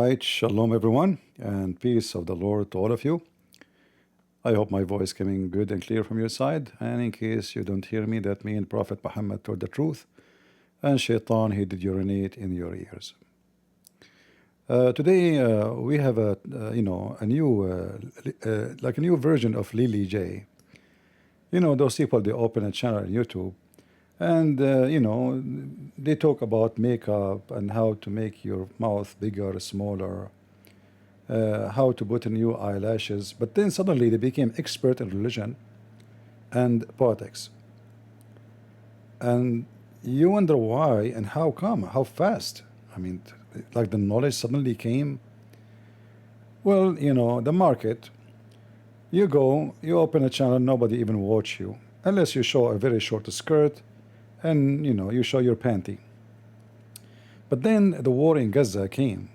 right, shalom everyone, and peace of the Lord to all of you. I hope my voice coming good and clear from your side. And in case you don't hear me, that means Prophet Muhammad told the truth, and Shaitan he did urinate in your ears. Today we have a new like a new version of Lily J. Those people they open a channel on YouTube, and they talk about makeup and how to make your mouth bigger, smaller, how to put in new eyelashes. But then suddenly they became expert in religion and politics, and you wonder why and how come, how fast. I mean, like the knowledge suddenly came. Well, the market. You go, you open a channel, nobody even watch you unless you show a very short skirt and you show your panty. But then the war in Gaza came,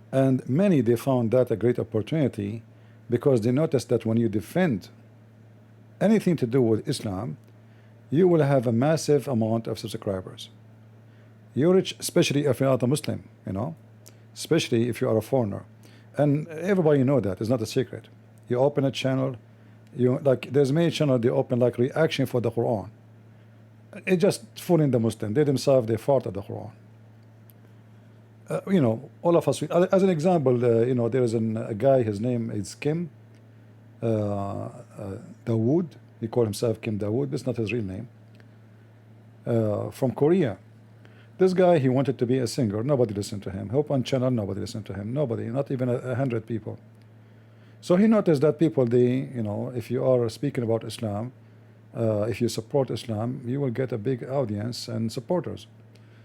and many they found that a great opportunity because they noticed that when you defend anything to do with Islam, you will have a massive amount of subscribers. You're rich, especially if you're not a Muslim, especially if you are a foreigner. And everybody know that, it's not a secret. You open a channel, there's many channels they open like reaction for the Quran. It just fooling the Muslim. They themselves they fought at the Quran. All of us. As an example, there is a guy. His name is Kim Dawood. He called himself Kim Dawood, but it's not his real name. From Korea. This guy, he wanted to be a singer. Nobody listened to him. He opened channel. Nobody listened to him. Nobody, not even 100 people. So he noticed that people, if you are speaking about Islam, if you support Islam, you will get a big audience and supporters.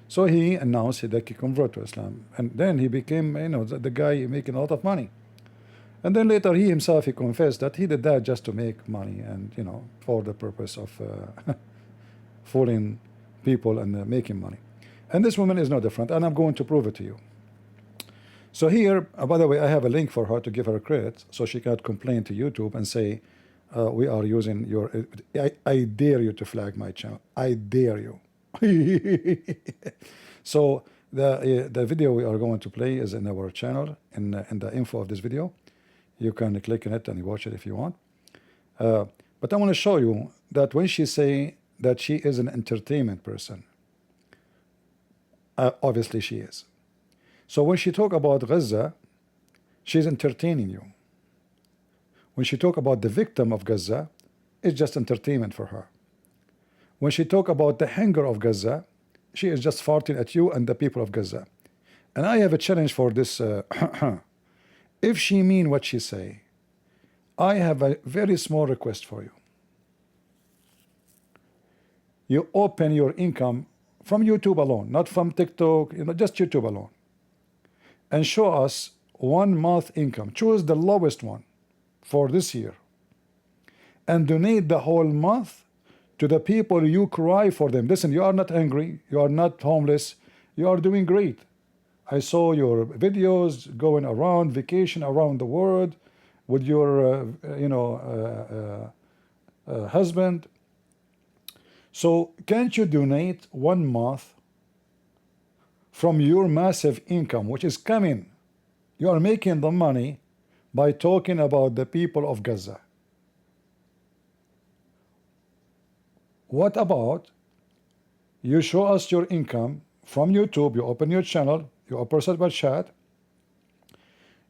So he announced that he converted to Islam, and then he became, the guy making a lot of money. And then later he himself he confessed that he did that just to make money and for the purpose of fooling people and making money. And this woman is no different, and I'm going to prove it to you. So here, by the way, I have a link for her to give her credit, so she can't complain to YouTube and say, we are using your... I dare you to flag my channel. I dare you. So the video we are going to play is in our channel, in the info of this video. You can click on it and watch it if you want. But I want to show you that when she say that she is an entertainment person, obviously she is. So when she talk about Gaza, she's entertaining you. When she talk about the victim of Gaza, it's just entertainment for her. When she talk about the hunger of Gaza, she is just farting at you and the people of Gaza. And I have a challenge for this. If she mean what she say, I have a very small request for you. You open your income from YouTube alone, not from TikTok, just YouTube alone, and show us 1 month income. Choose the lowest one for this year and donate the whole month to the people you cry for them. Listen, you are not angry, you are not homeless, you are doing great. I saw your videos going around, vacation around the world with your husband. So can't you donate 1 month from your massive income, which is coming? You are making the money by talking about the people of Gaza. What about you show us your income from YouTube? You open your channel, you open a separate chat,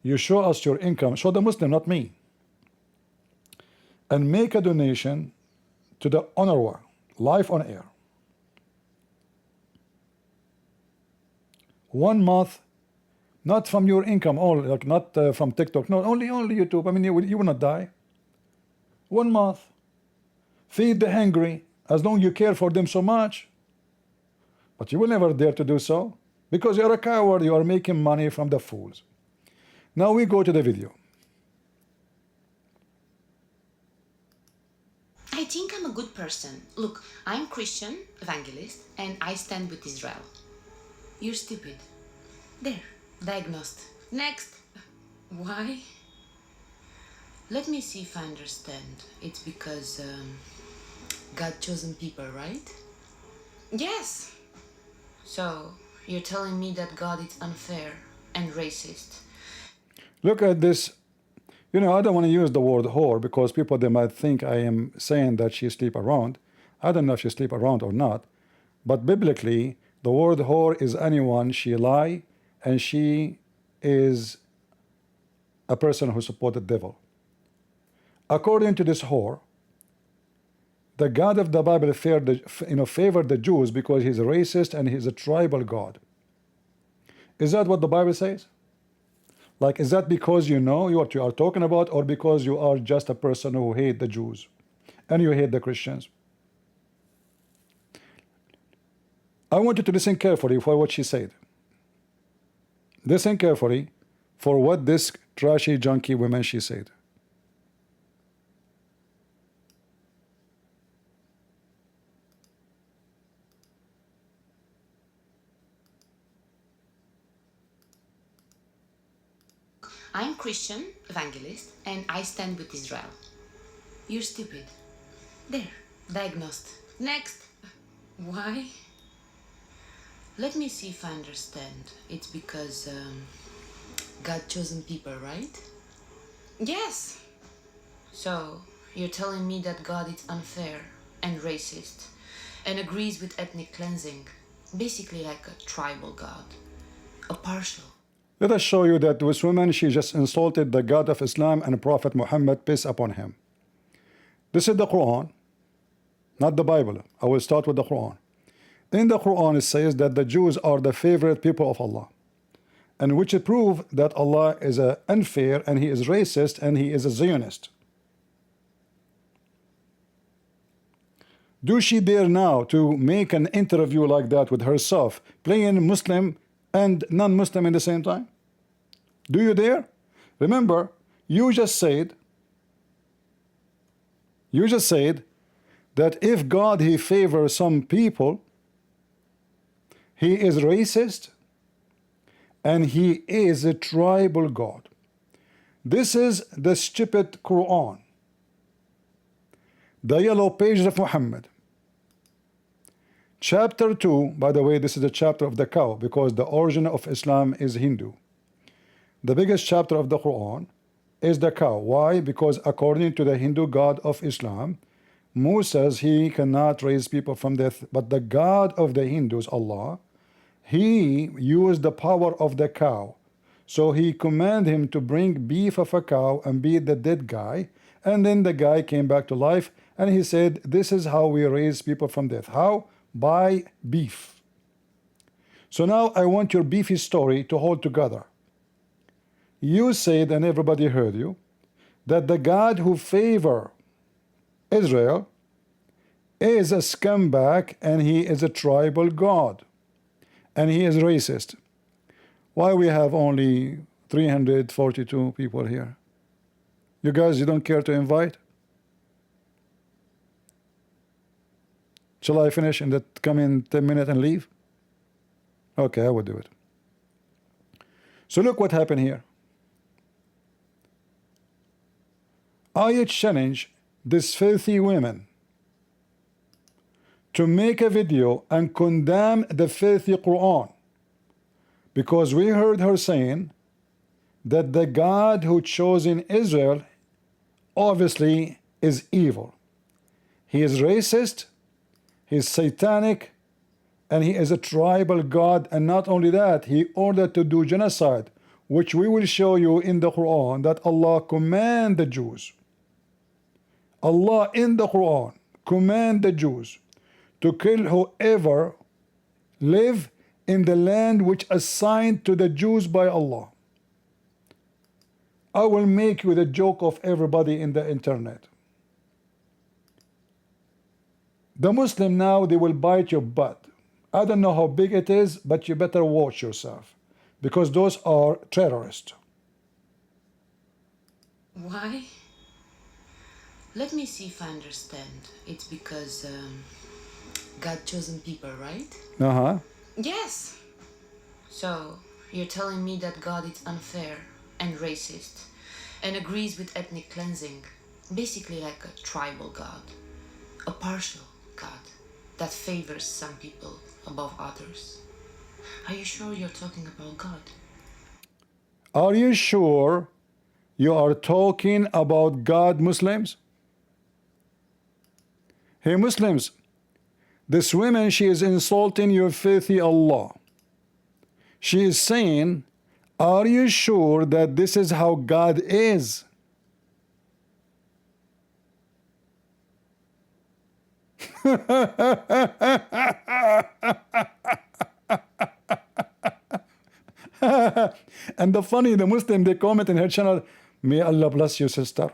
you show us your income, show the Muslim, not me, and make a donation to the UNRWA, live on air. 1 month, not from your income, only, like not from TikTok, no, only YouTube. I mean, you will not die. 1 month, feed the hungry, as long as you care for them so much. But you will never dare to do so because you're a coward. You are making money from the fools. Now we go to the video. I think I'm a good person. Look, I'm Christian, evangelist, and I stand with Israel. You're stupid. There, diagnosed. Next. Why? Let me see if I understand. It's because God chosen people, right? Yes. So, you're telling me that God is unfair. and racist. Look at this. You know, I don't want to use the word whore because people, they might think I am saying that she sleep around. I don't know if she sleep around or not. But biblically, the word whore is anyone she lie, and she is a person who support the devil. According to this whore, the God of the Bible favored the Jews because he's a racist and he's a tribal God. Is that what the Bible says? Like, is that because you know what you are talking about, or because you are just a person who hate the Jews and you hate the Christians? I want you to listen carefully for what she said. Listen carefully for what this trashy, junky woman she said. I'm Christian, evangelist, and I stand with Israel. You're stupid. There, diagnosed. Next. Why? Let me see if I understand. It's because God chosen people, right? Yes. So, you're telling me that God is unfair and racist and agrees with ethnic cleansing, basically like a tribal God, a partial. Let us show you that this woman, she just insulted the God of Islam and Prophet Muhammad, peace upon him. This is the Quran, not the Bible. I will start with the Quran. In the Quran, it says that the Jews are the favorite people of Allah, and which prove that Allah is unfair and he is racist and he is a Zionist. Do she dare now to make an interview like that with herself, playing Muslim and non-Muslim in the same time? Do you dare? Remember, you just said that if God he favors some people, he is racist and he is a tribal God. This is the stupid Quran, the yellow pages of Muhammad. Chapter 2, by the way, this is the chapter of the cow because the origin of Islam is Hindu. The biggest chapter of the Quran is the cow. Why? Because according to the Hindu God of Islam, Moses, he cannot raise people from death, but the God of the Hindus, Allah, he used the power of the cow. So he commanded him to bring beef of a cow and beat the dead guy, and then the guy came back to life, and he said, this is how we raise people from death. How? By beef. So now I want your beefy story to hold together. You said, and everybody heard you, that the God who favor Israel is a scumbag and he is a tribal God and he is racist. Why we have only 342 people here? You guys, you don't care to invite? Shall I finish and that come in 10 minutes and leave? Okay, I will do it. So look what happened here. I challenge these filthy women to make a video and condemn the filthy Quran, because we heard her saying that the God who chose in Israel obviously is evil. He is racist, he is satanic, and he is a tribal God. And not only that, he ordered to do genocide, which we will show you in the Quran that Allah command the Jews. Allah in the Quran command the Jews to kill whoever live in the land which assigned to the Jews by Allah. I will make you the joke of everybody in the internet. The Muslim now, they will bite your butt. I don't know how big it is, but you better watch yourself, because those are terrorists. Why? Let me see if I understand. It's because God chosen people, right? Uh-huh. Yes. So, you're telling me that God is unfair and racist and agrees with ethnic cleansing, basically like a tribal God, a partial God that favors some people above others. Are you sure you're talking about God? Are you sure you are talking about God, Muslims? Hey, Muslims, this woman, she is insulting your filthy Allah. She is saying, are you sure that this is how God is? And the funny, the Muslim, they comment in her channel, may Allah bless you, sister.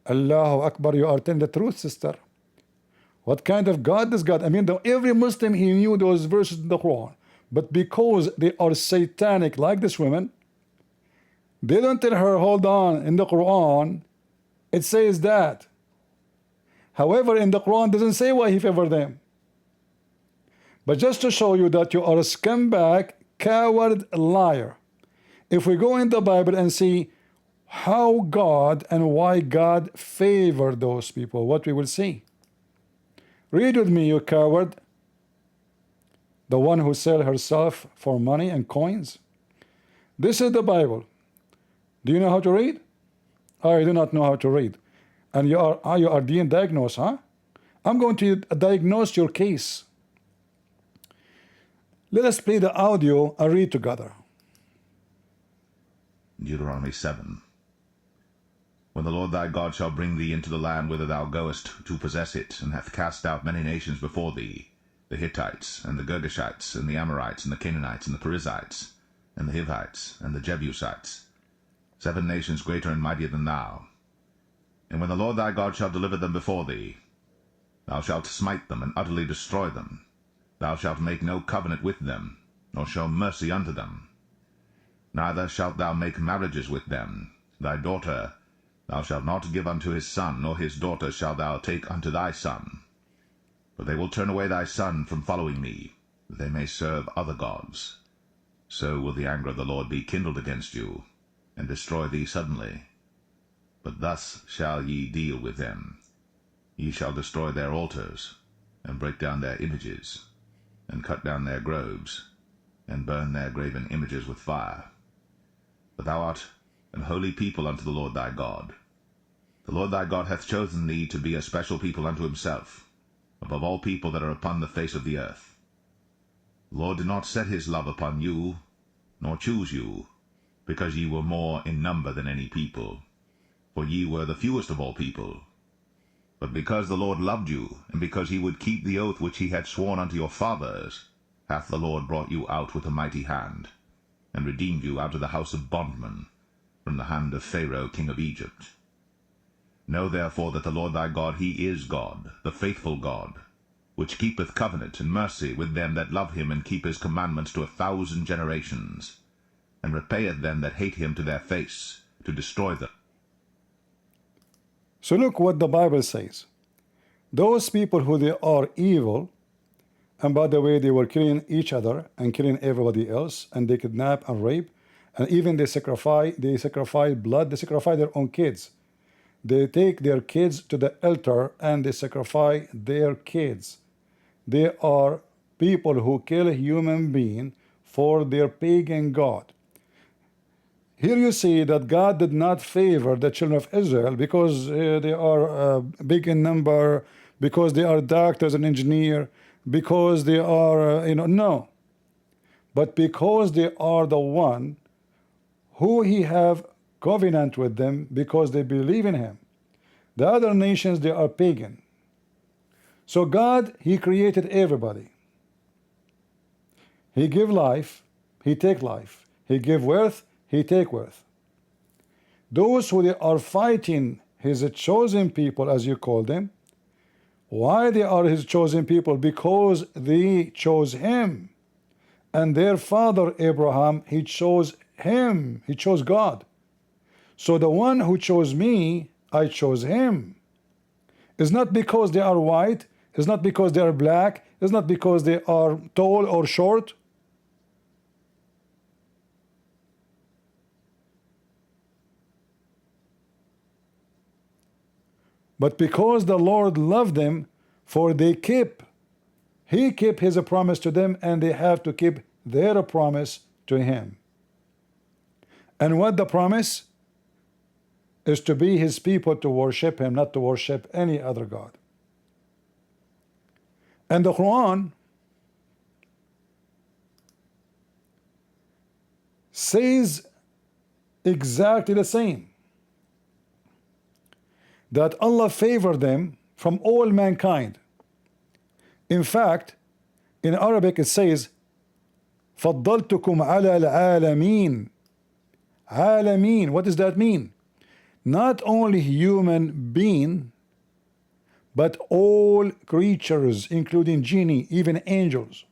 Allahu Akbar, you are telling the truth, sister. What kind of God is God? I mean, every Muslim, he knew those verses in the Quran. But because they are satanic, like this woman, they don't tell her, hold on, in the Quran, it says that. However, in the Quran, doesn't say why he favored them. But just to show you that you are a scumbag, coward, liar. If we go in the Bible and see how God and why God favored those people, what we will see. Read with me, you coward. The one who sells herself for money and coins. This is the Bible. Do you know how to read? I do not know how to read. And you are being diagnosed, huh? I'm going to diagnose your case. Let us play the audio and read together. Deuteronomy 7. When the Lord thy God shall bring thee into the land whither thou goest to possess it, and hath cast out many nations before thee, the Hittites, and the Girgashites, and the Amorites, and the Canaanites, and the Perizzites, and the Hivites, and the Jebusites, 7 nations greater and mightier than thou. And when the Lord thy God shall deliver them before thee, thou shalt smite them, and utterly destroy them. Thou shalt make no covenant with them, nor show mercy unto them. Neither shalt thou make marriages with them. Thy daughter thou shalt not give unto his son, nor his daughter shalt thou take unto thy son. For they will turn away thy son from following me, that they may serve other gods. So will the anger of the Lord be kindled against you, and destroy thee suddenly. But thus shall ye deal with them. Ye shall destroy their altars, and break down their images, and cut down their groves, and burn their graven images with fire. For thou art an holy people unto the Lord thy God. The Lord thy God hath chosen thee to be a special people unto himself, above all people that are upon the face of the earth. The Lord did not set his love upon you, nor choose you, because ye were more in number than any people, for ye were the fewest of all people. But because the Lord loved you, and because he would keep the oath which he had sworn unto your fathers, hath the Lord brought you out with a mighty hand, and redeemed you out of the house of bondmen, from the hand of Pharaoh king of Egypt. Know therefore that the Lord thy God, he is God, the faithful God, which keepeth covenant and mercy with them that love him, and keep his commandments to 1,000 generations, and repayeth them that hate him to their face, to destroy them. So look what the Bible says. Those people who they are evil, and by the way, they were killing each other and killing everybody else, and they kidnap and rape, and even they sacrifice blood, they sacrifice their own kids. They take their kids to the altar and they sacrifice their kids. They are people who kill human beings for their pagan god. Here you see that God did not favor the children of Israel because they are big in number, because they are doctors and engineers, because they are, no. But because they are the one who he have covenant with them, because they believe in him. The other nations, they are pagan. So God, he created everybody. He give life, he take life. He give worth, he take worth. Those who they are fighting his chosen people, as you call them, why they are his chosen people? Because they chose him. And their father Abraham, he chose him. He chose God. So the one who chose me, I chose him. It's not because they are white. It's not because they are black. It's not because they are tall or short. But because the Lord loved them, for he kept his promise to them, and they have to keep their promise to him. And what the promise is to be his people, to worship him, not to worship any other God. And the Quran says exactly the same, that Allah favored them from all mankind. In fact, in Arabic it says فَضَّلْتُكُمْ عَلَى الْعَالَمِينَ. Alameen, what does that mean? Not only human being, but all creatures, including genie, even angels.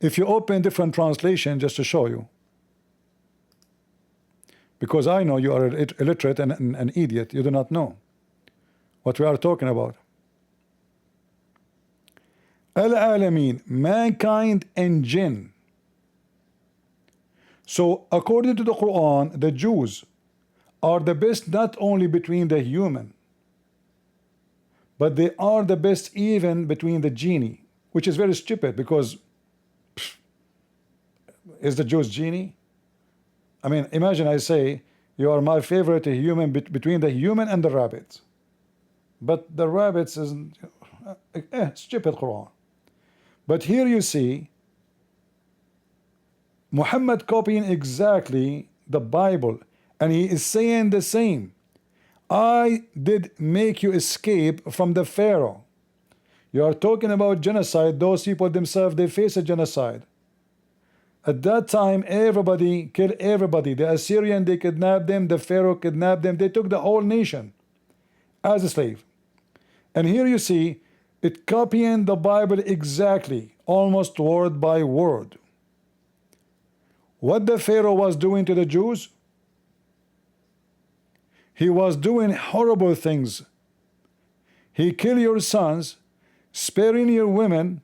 If you open different translation, just to show you, because I know you are illiterate and an idiot, you do not know what we are talking about. Al-Alameen, mankind and jinn. So according to the Quran, the Jews are the best not only between the human, but they are the best even between the genie, which is very stupid, because is the Jews genie? I mean, imagine I say you are my favorite human between the human and the rabbits, but the rabbits is stupid Quran. But here you see Muhammad copying exactly the Bible, and he is saying the same. I did make you escape from the Pharaoh. You are talking about genocide. Those people themselves, they face a genocide. At that time, everybody killed everybody. The Assyrian, they kidnapped them. The Pharaoh kidnapped them. They took the whole nation as a slave. And here you see it copying the Bible exactly, almost word by word. What the Pharaoh was doing to the Jews? He was doing horrible things. He killed your sons, sparing your women.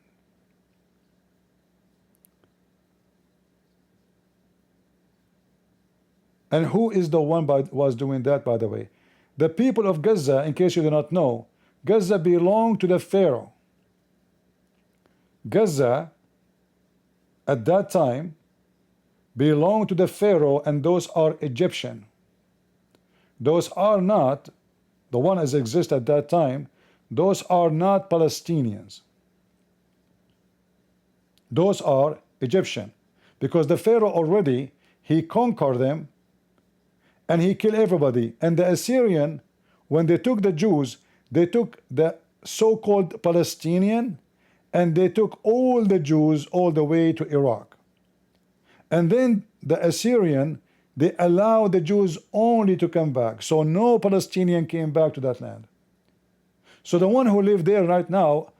And who is the one was doing that, by the way? The people of Gaza, in case you do not know, Gaza belonged to the Pharaoh. Gaza, at that time, belonged to the Pharaoh, and those are Egyptian. Those are not, the one as exist at that time, those are not Palestinians. Those are Egyptian. Because the Pharaoh already, he conquered them, and he killed everybody. And the Assyrian, when they took the Jews, they took the so-called Palestinian, and they took all the Jews all the way to Iraq. And then the Assyrian, they allowed the Jews only to come back. So no Palestinian came back to that land. So the one who live there right now,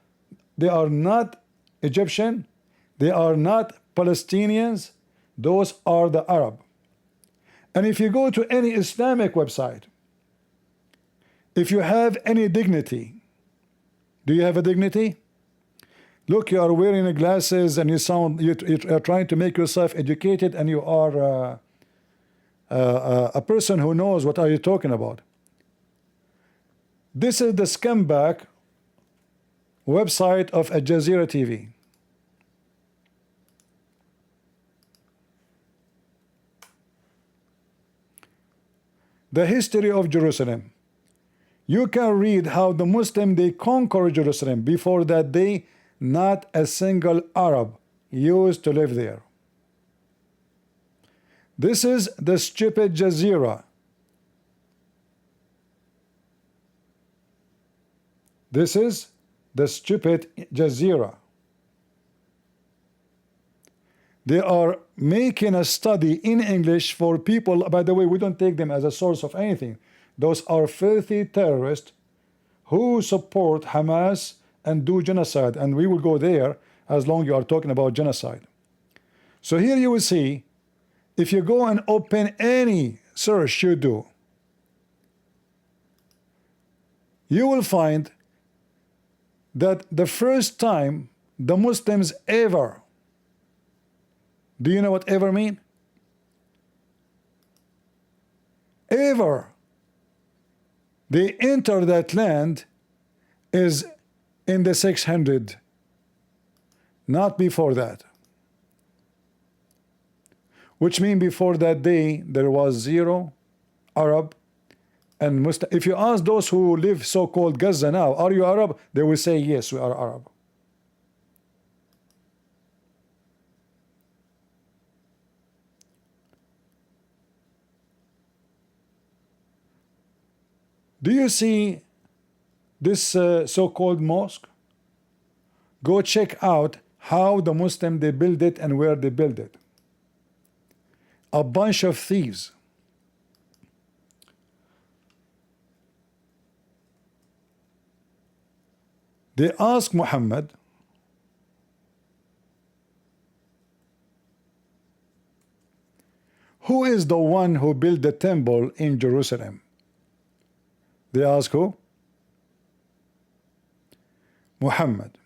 they are not Egyptian, they are not Palestinians, those are the Arab. And if you go to any Islamic website, if you have any dignity, do you have a dignity? Look, you are wearing glasses and you are trying to make yourself educated, and you are a person who knows what are you talking about. This is the scumbag website of Al Jazeera TV. The history of Jerusalem. You can read how the Muslim, they conquered Jerusalem. Before that day, not a single Arab used to live there. This is the stupid Jazeera. This is the stupid Jazeera. They are making a study in English for people. By the way, we don't take them as a source of anything. Those are filthy terrorists who support Hamas and do genocide. And we will go there as long as you are talking about genocide. So here you will see, if you go and open any search you do, you will find that the first time the Muslims ever, do you know what ever mean? Ever they enter that land is in the 600, not before that. which means before that day there was zero Arab and Muslim. If you ask those who live so-called Gaza now, are you Arab? They will say yes, we are Arab. Do you see this so-called mosque? Go check out how the Muslim they build it and where they build it. A bunch of thieves. They ask Muhammad, who is the one who built the temple in Jerusalem? They ask who? Muhammad.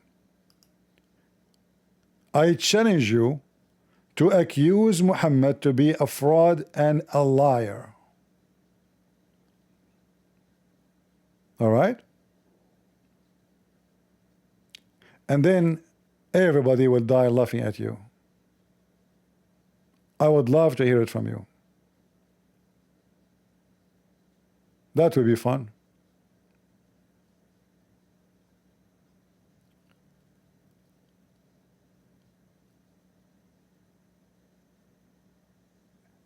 I challenge you to accuse Muhammad to be a fraud and a liar. All right? And then everybody will die laughing at you. I would love to hear it from you. That would be fun.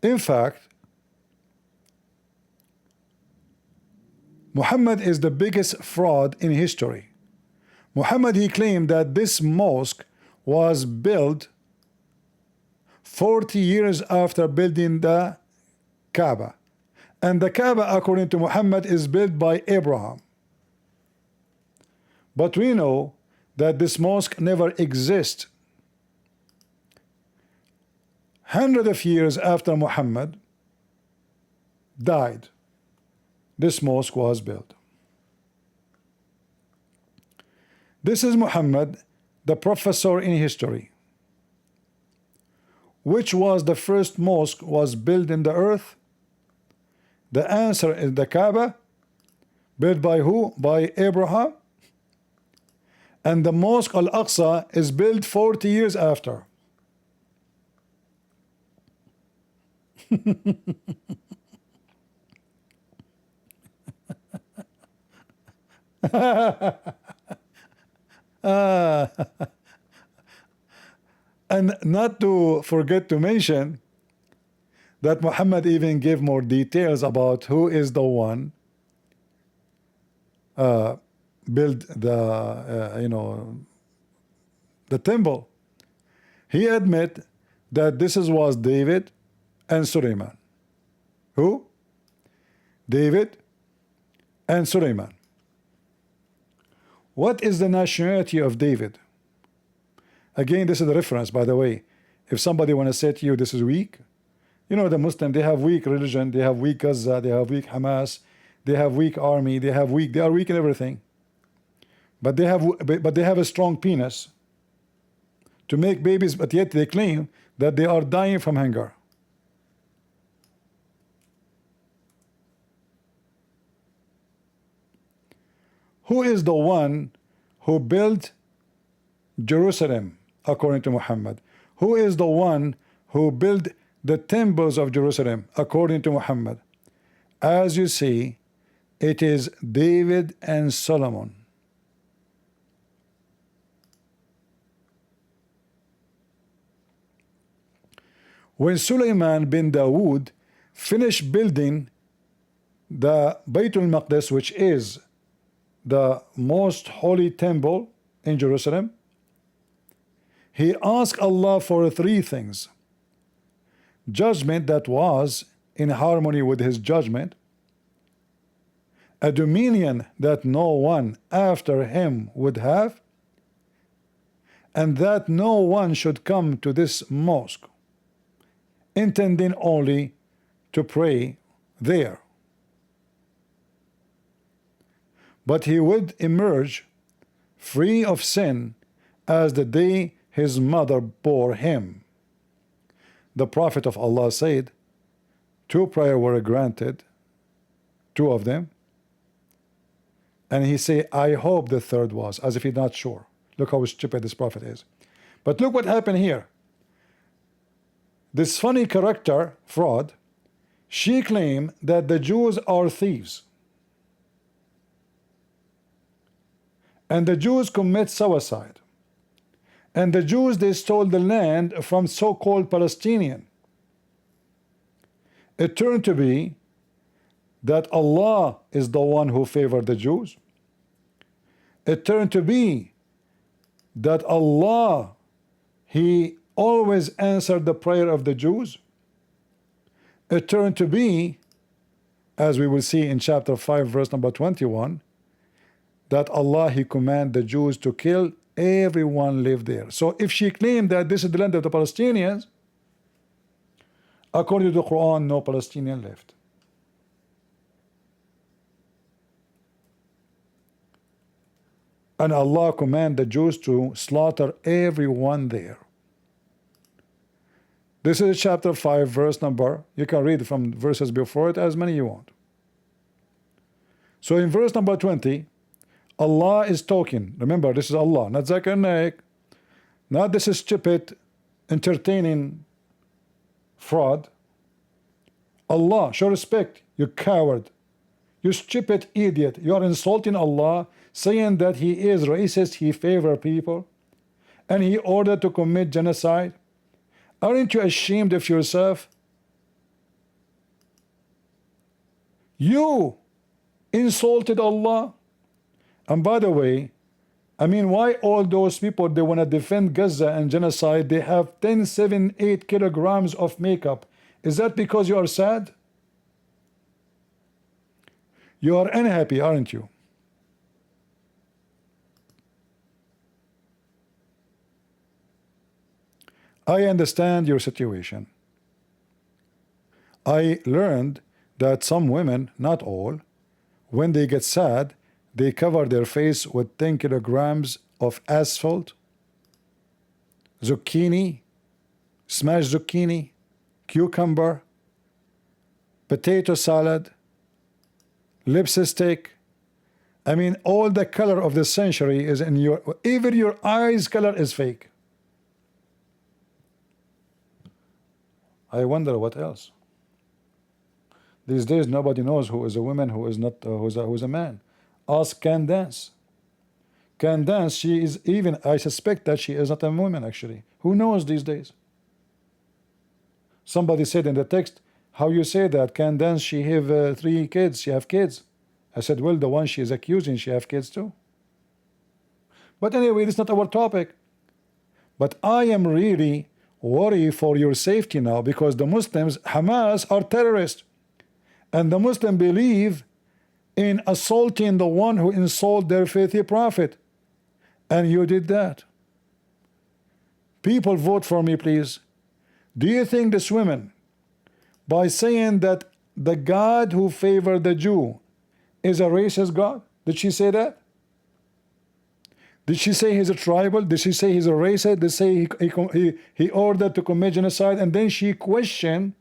In fact, Muhammad is the biggest fraud in history. Muhammad, he claimed that this mosque was built 40 years after building the Kaaba. And the Kaaba, according to Muhammad, is built by Abraham. But we know that this mosque never existed. Hundreds of years after Muhammad died, this mosque was built. This is Muhammad, the professor in history. Which was the first mosque was built in the earth? The answer is the Kaaba, built by who? By Abraham. And the Mosque Al-Aqsa is built 40 years after. And not to forget to mention that Muhammad even gave more details about who is the one built the the temple. He admit that this was David and Suleiman. Who? David and Suleiman. What is the nationality of David? Again, this is the reference, by the way. If somebody want to say to you this is weak, you know the Muslim, they have weak religion, they have weak Gaza, they have weak Hamas, they have weak army, they are weak in everything. But they have a strong penis to make babies, but yet they claim that they are dying from hunger. Who is the one who built Jerusalem according to Muhammad? Who is the one who built the temples of Jerusalem according to Muhammad? As you see, it is David and Solomon. When Sulaiman bin Dawood finished building the Baytul Maqdis, which is the most holy temple in Jerusalem, he asked Allah for three things: judgment that was in harmony with his judgment, a dominion that no one after him would have, and that no one should come to this mosque intending only to pray there, but he would emerge free of sin as the day his mother bore him. The Prophet of Allah said, two prayers were granted, two of them, and he said, I hope the third was, as if he's not sure. Look how stupid this Prophet is. But look what happened here. This funny character, fraud, she claimed that the Jews are thieves. And the Jews commit suicide. And the Jews, they stole the land from so-called Palestinian. It turned to be that Allah is the one who favored the Jews. It turned to be that Allah, He always answered the prayer of the Jews. It turned to be, as we will see in chapter 5 verse number 21, that Allah, He commanded the Jews to kill everyone live there. So if she claimed that this is the land of the Palestinians, according to the Quran, no Palestinian left. And Allah commanded the Jews to slaughter everyone there. This is chapter 5 verse number, you can read from verses before it as many you want. So in verse number 20, Allah is talking. Remember, this is Allah, not Zakir Naik, not this stupid, entertaining fraud. Allah, show respect, you coward, you stupid idiot. You are insulting Allah, saying that He is racist, He favor people, and He ordered to commit genocide. Aren't you ashamed of yourself? You insulted Allah. And by the way, I mean, why all those people, they want to defend Gaza and genocide, they have 10, 7, 8 kilograms of makeup? Is that because you are sad? You are unhappy, aren't you? I understand your situation. I learned that some women, not all, when they get sad, they cover their face with 10 kilograms of asphalt, zucchini, smashed zucchini, cucumber, potato salad, lipstick. I mean, all the color of the century is in your, even your eyes color is fake. I wonder what else. These days nobody knows who is a woman, who is not, who's a man. Ask QandA. QandA, she is even, I suspect that she is not a woman actually. Who knows these days? Somebody said in the text, how you say that? QandA, she have 3 kids, she have kids. I said, well, the one she is accusing, she have kids too. But anyway, this is not our topic. But I am really worried for your safety now, because the Muslims, Hamas, are terrorists. And the Muslims believe in assaulting the one who insulted their faithful prophet. And you did that. People, vote for me, please. Do you think this woman, by saying that the God who favored the Jew is a racist God? Did she say that? Did she say he's a tribal? Did she say he's a racist? Did she say he ordered to commit genocide? And then she questioned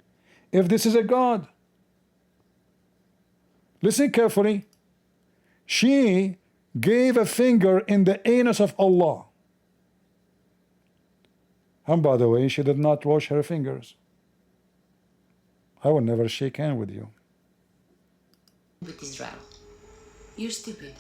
if this is a God. Listen carefully. She gave a finger in the anus of Allah. And by the way, she did not wash her fingers. I will never shake hands with you. With Israel. You're stupid.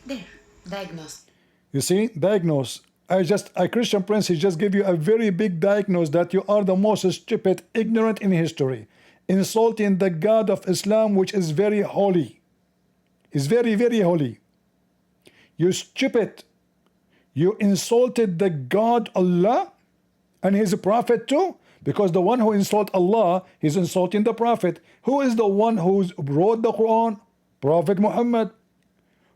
There, diagnosed. You see, diagnose. A Christian Prince, he just gave you a very big diagnose that you are the most stupid, ignorant in history, insulting the God of Islam, which is very holy. Is very, very holy. You stupid. You insulted the God Allah and His Prophet too, because the one who insults Allah is insulting the Prophet. Who is the one who wrote the Quran? Prophet Muhammad.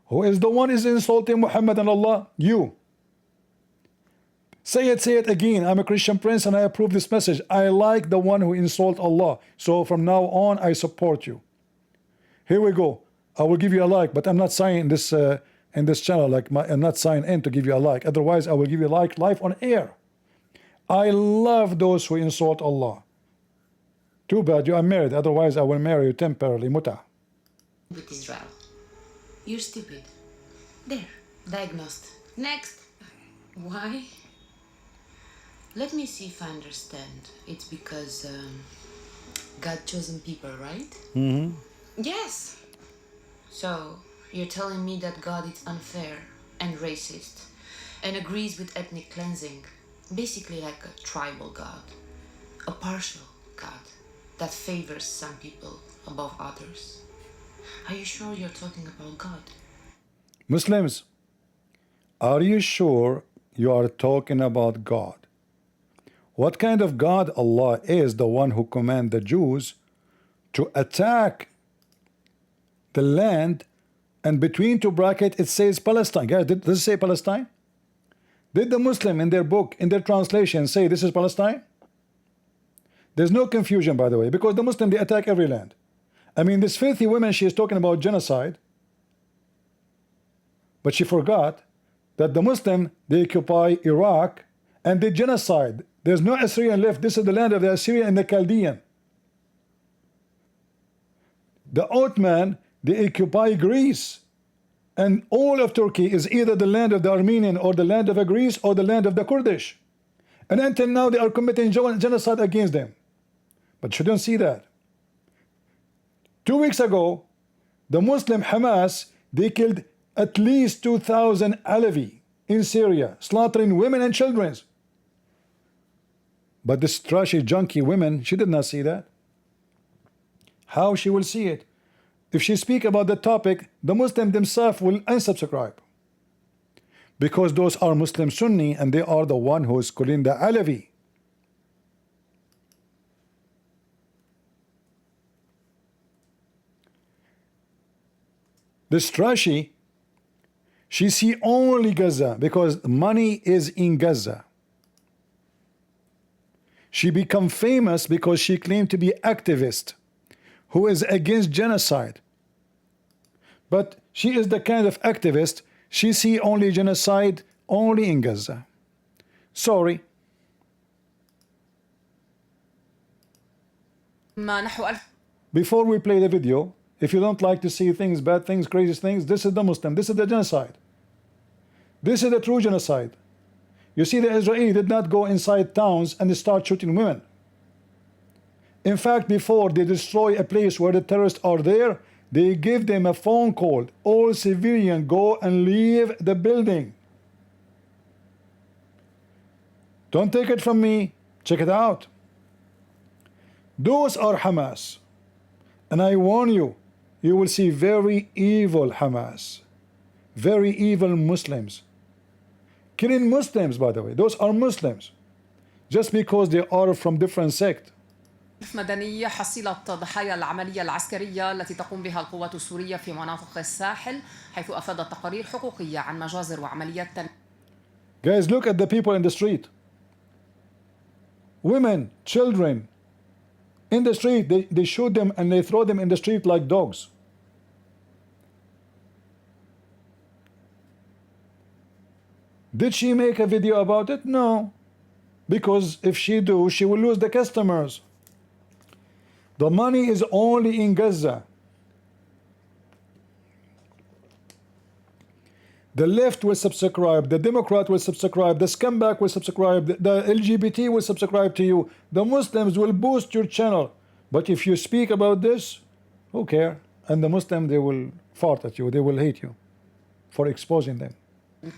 Who is the one is insulting Muhammad and Allah? You. Say it again. I'm a Christian Prince and I approve this message. I like the one who insults Allah. So from now on, I support you. Here we go. I will give you a like, but I'm not signing this in this channel. I'm not signing in to give you a like. Otherwise, I will give you a like live on air. I love those who insult Allah. Too bad you are married. Otherwise, I will marry you temporarily. Muta. With Israel. You're stupid. There, diagnosed. Next. Why? Let me see if I understand. It's because God chosen people, right? Mm-hmm. Yes. So you're telling me that God is unfair and racist and agrees with ethnic cleansing, basically like a tribal God, a partial God that favors some people above others. Are you sure you're talking about God? Muslims, are you sure you are talking about God? What kind of God Allah is the one who command the Jews to attack the land, and between two brackets it says Palestine? Guys, does it say Palestine? Did the Muslim in their book, in their translation, say this is Palestine? There's no confusion, by the way, because the Muslim, they attack every land. I mean, this filthy woman, she is talking about genocide, but she forgot that the Muslim, they occupy Iraq and they genocide. There's no Assyrian left. This is the land of the Assyrian and the Chaldean. The Ottoman, they occupy Greece, and all of Turkey is either the land of the Armenian or the land of Greece or the land of the Kurdish. And until now they are committing genocide against them. But you don't see that. 2 weeks ago, the Muslim Hamas, they killed at least 2,000 Alawi in Syria, slaughtering women and children. But this trashy, junky woman, she did not see that. How she will see it? If she speak about the topic, the Muslim themselves will unsubscribe. Because those are Muslim Sunni and they are the one who is calling the Alawi. This trashy, she see only Gaza because money is in Gaza. She become famous because she claimed to be activist who is against genocide. But she is the kind of activist, she see only genocide only in Gaza. Sorry. Before we play the video, if you don't like to see things, bad things, crazy things, this is the Muslim, this is the genocide. This is the true genocide. You see, the Israeli did not go inside towns and start shooting women. In fact, before they destroy a place where the terrorists are there, they give them a phone call. All civilians go and leave the building. Don't take it from me. Check it out. Those are Hamas. And I warn you, you will see very evil Hamas. Very evil Muslims. Killing Muslims, by the way. Those are Muslims. Just because they are from different sect. مدنية حصيلة ضحايا العملية العسكرية التي تقوم بها القوات السورية في مناطق الساحل، حيث أفادت تقارير حقوقية عن مجازر وعمليات Guys, look at the people in the street. Women, children, in the street, they shoot them and they throw them in the street like dogs. Did she make a video about it? No. Because if she do, she will lose the customers. The money is only in Gaza. The left will subscribe, the Democrat will subscribe, the scumbag will subscribe, the LGBT will subscribe to you, the Muslims will boost your channel. But if you speak about this, who care? And the Muslims, they will fart at you, they will hate you for exposing them.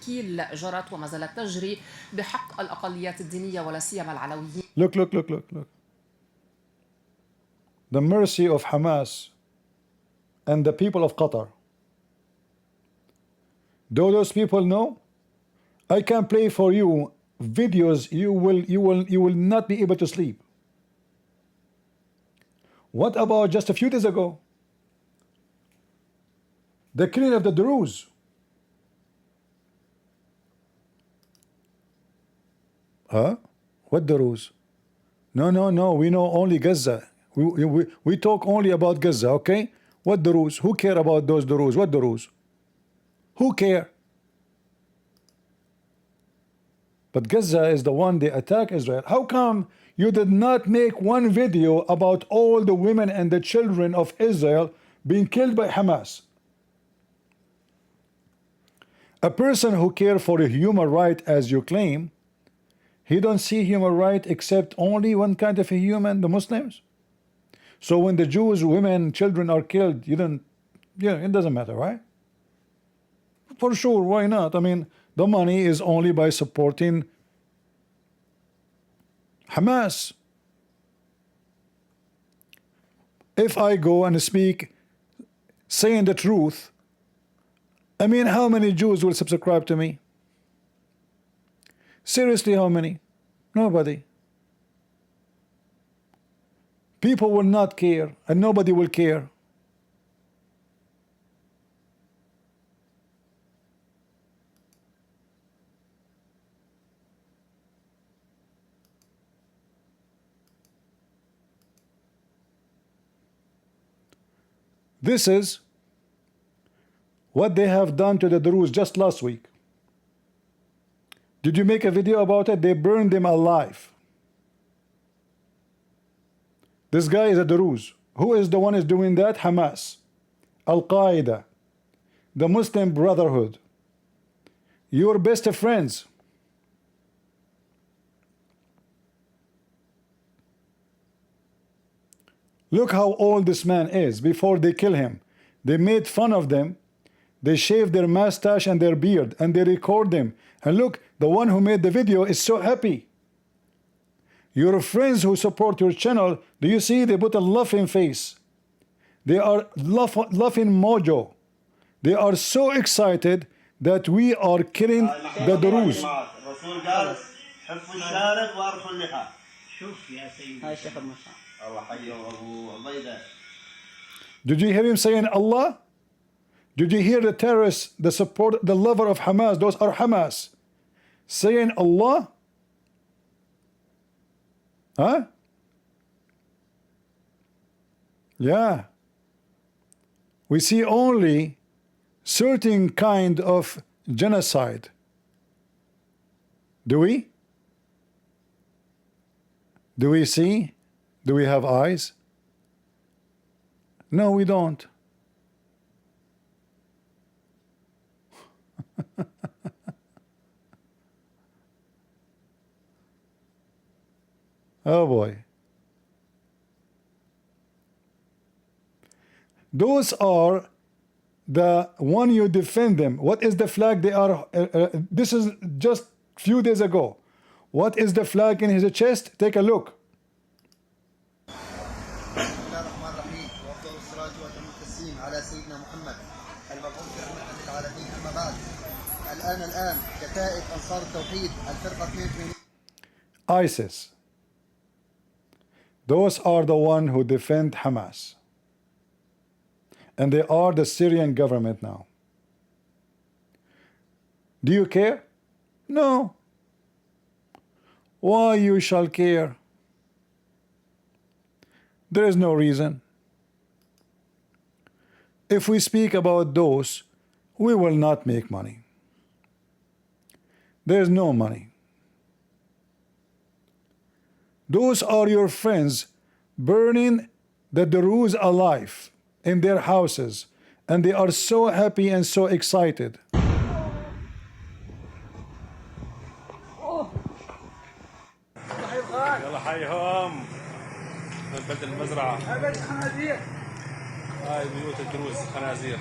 كيل جرت وما زالت تجري بحق الأقليات الدينية ولا سيما العلويين. Look. The mercy of Hamas and the people of Qatar. Do those people know? I can play for you videos you will not be able to sleep. What about just a few days ago? The killing of the Druze. Huh? What Druze? No, we know only Gaza. We talk only about Gaza, okay? What Druze? Who care about those Druze? What Druze? Who care? But Gaza is the one they attack Israel. How come you did not make one video about all the women and the children of Israel being killed by Hamas? A person who cares for a human right as you claim, He don't see human right except only one kind of a human, the Muslims. So when the Jews, women, children are killed, you don't, yeah, it doesn't matter, right? For sure, why not? I mean, the money is only by supporting Hamas. If I go and speak saying the truth, I mean, how many Jews will subscribe to me? Seriously, how many? Nobody. People will not care, and nobody will care. This is what they have done to the Druze just last week. Did you make a video about it? They burned them alive. This guy is a Druze. Who is the one is doing that? Hamas, Al-Qaeda, the Muslim Brotherhood, your best friends. Look how old this man is before they kill him. They made fun of them. They shaved their mustache and their beard, and they record them. And look, the one who made the video is so happy. Your friends who support your channel, do you see they put a laughing face? They are laughing mojo. They are so excited that we are killing the Druze. Did you hear him saying Allah? Did you hear the terrorists, the lover of Hamas, those are Hamas, saying Allah? Huh? Yeah. We see only certain kind of genocide. Do we? Do we see? Do we have eyes? No, we don't. Oh boy. Those are the one you defend them. What is the flag they are? This is just few days ago. What is the flag in his chest? Take a look. ISIS. Those are the one who defend Hamas. And they are the Syrian government now. Do you care? No. Why you shall care? There is no reason. If we speak about those, we will not make money. There is no money. Those are your friends burning the Druze alive in their houses, and they are so happy and so excited. يلا حيهم من بلد المزرعة هاي بيوت الدروز خنازير.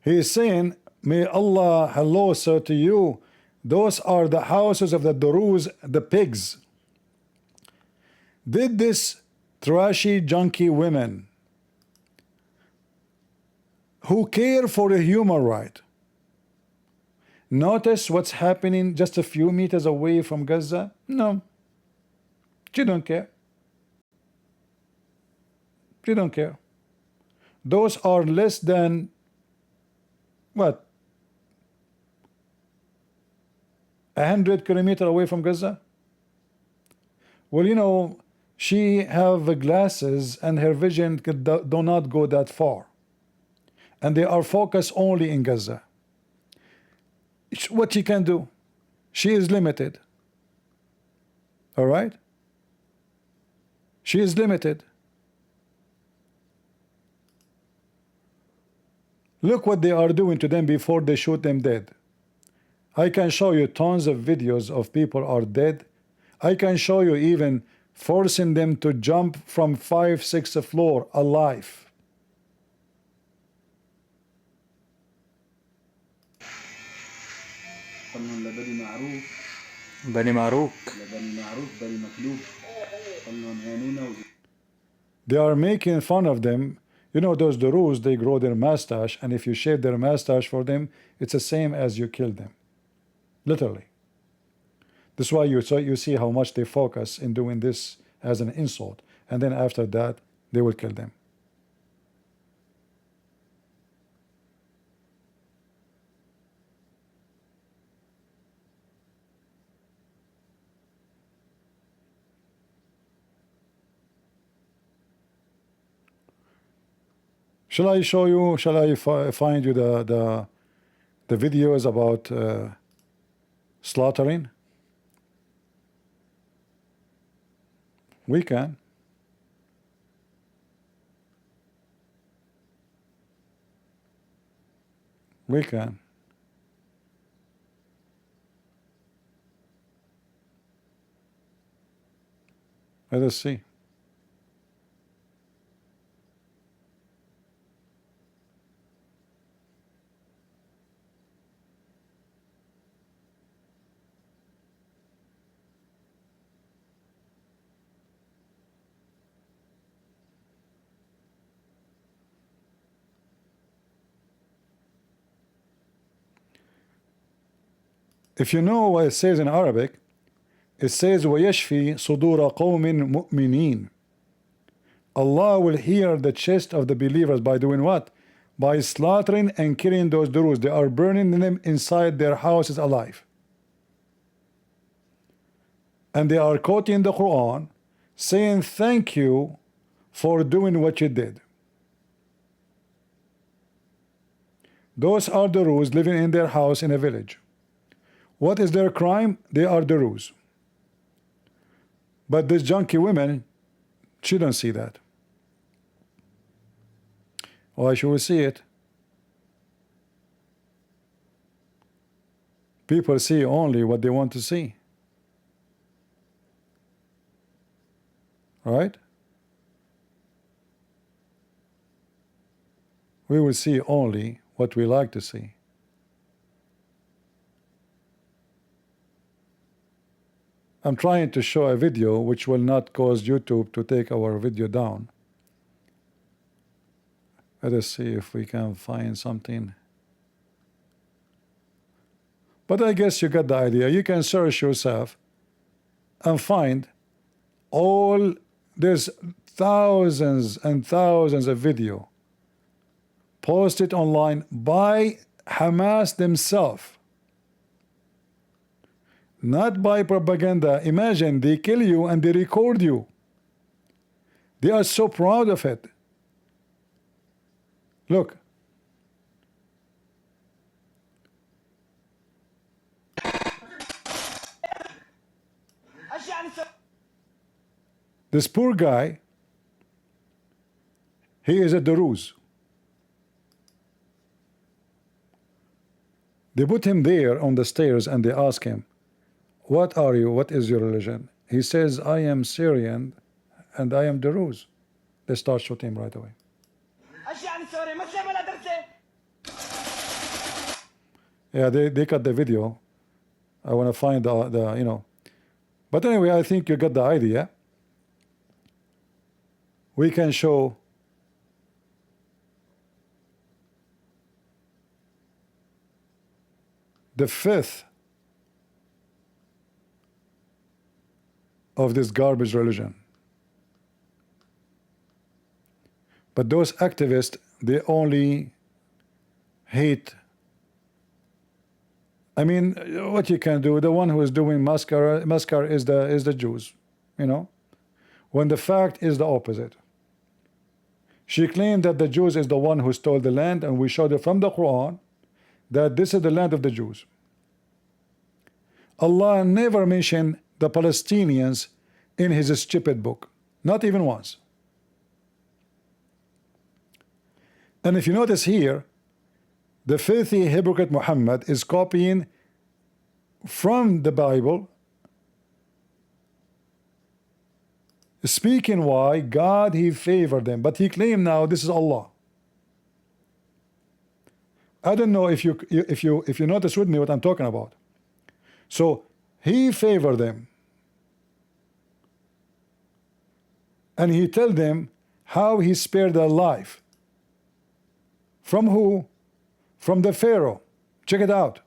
He is saying, may Allah, hello sir to you, those are the houses of the Druze, the pigs. Did this trashy junkie women who care for a human right notice what's happening just a few meters away from Gaza? No. She don't care. She don't care. Those are less than what? 100 kilometers away from Gaza? Well, you know, she have glasses and her vision do not go that far. And they are focused only in Gaza. What she can do? She is limited. All right? She is limited. Look what they are doing to them before they shoot them dead. I can show you tons of videos of people are dead. I can show you even forcing them to jump from 5, 6 floor alive. They are making fun of them. You know those Durus, they grow their mustache, and if you shave their mustache for them, it's the same as you kill them. Literally. That's why you see how much they focus in doing this as an insult, and then after that they will kill them. Shall I show you? Shall I find you the videos about slaughtering? We can. We can. Let us see. If you know what it says in Arabic, it says وَيَشْفِي صُدُورَ قَوْمٍ مُؤْمِنِينَ. Allah will heal the chest of the believers by doing what? By slaughtering and killing those Durus. They are burning them inside their houses alive. And they are quoting the Quran, saying thank you for doing what you did. Those are Durus living in their house in a village. What is their crime? They are Durus. But this junkie woman, she don't see that. Why should we see it? People see only what they want to see. Right? We will see only what we like to see. I'm trying to show a video which will not cause YouTube to take our video down. Let us see if we can find something. But I guess you got the idea. You can search yourself and find all, there's thousands and thousands of video posted online by Hamas themselves. Not by propaganda. Imagine, they kill you and they record you. They are so proud of it. Look. This poor guy, he is a Duruz. They put him there on the stairs and they ask him, what are you? What is your religion? He says, I am Syrian and I am Duruz. They start shooting him right away. Yeah, they cut the video. I want to find the you know. But anyway, I think you got the idea. We can show the fifth of this garbage religion. But those activists, they only hate. I mean, what you can do, the one who is doing mascara is the Jews, you know, when the fact is the opposite. She claimed that the Jews is the one who stole the land, and we showed her from the Quran that this is the land of the Jews. Allah never mentioned the Palestinians in his stupid book, not even once. And if you notice here, the filthy hypocrite Muhammad is copying from the Bible, speaking why God he favored them, but he claimed now this is Allah. I don't know if you notice with me what I'm talking about. So he favored them, and he tell them how he spared their life. From who? From the Pharaoh. Check it out.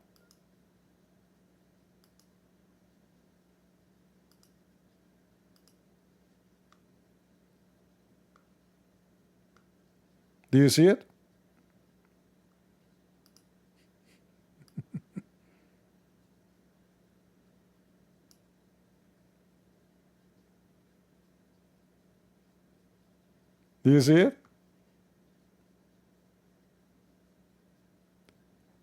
Do you see it? Do you see it?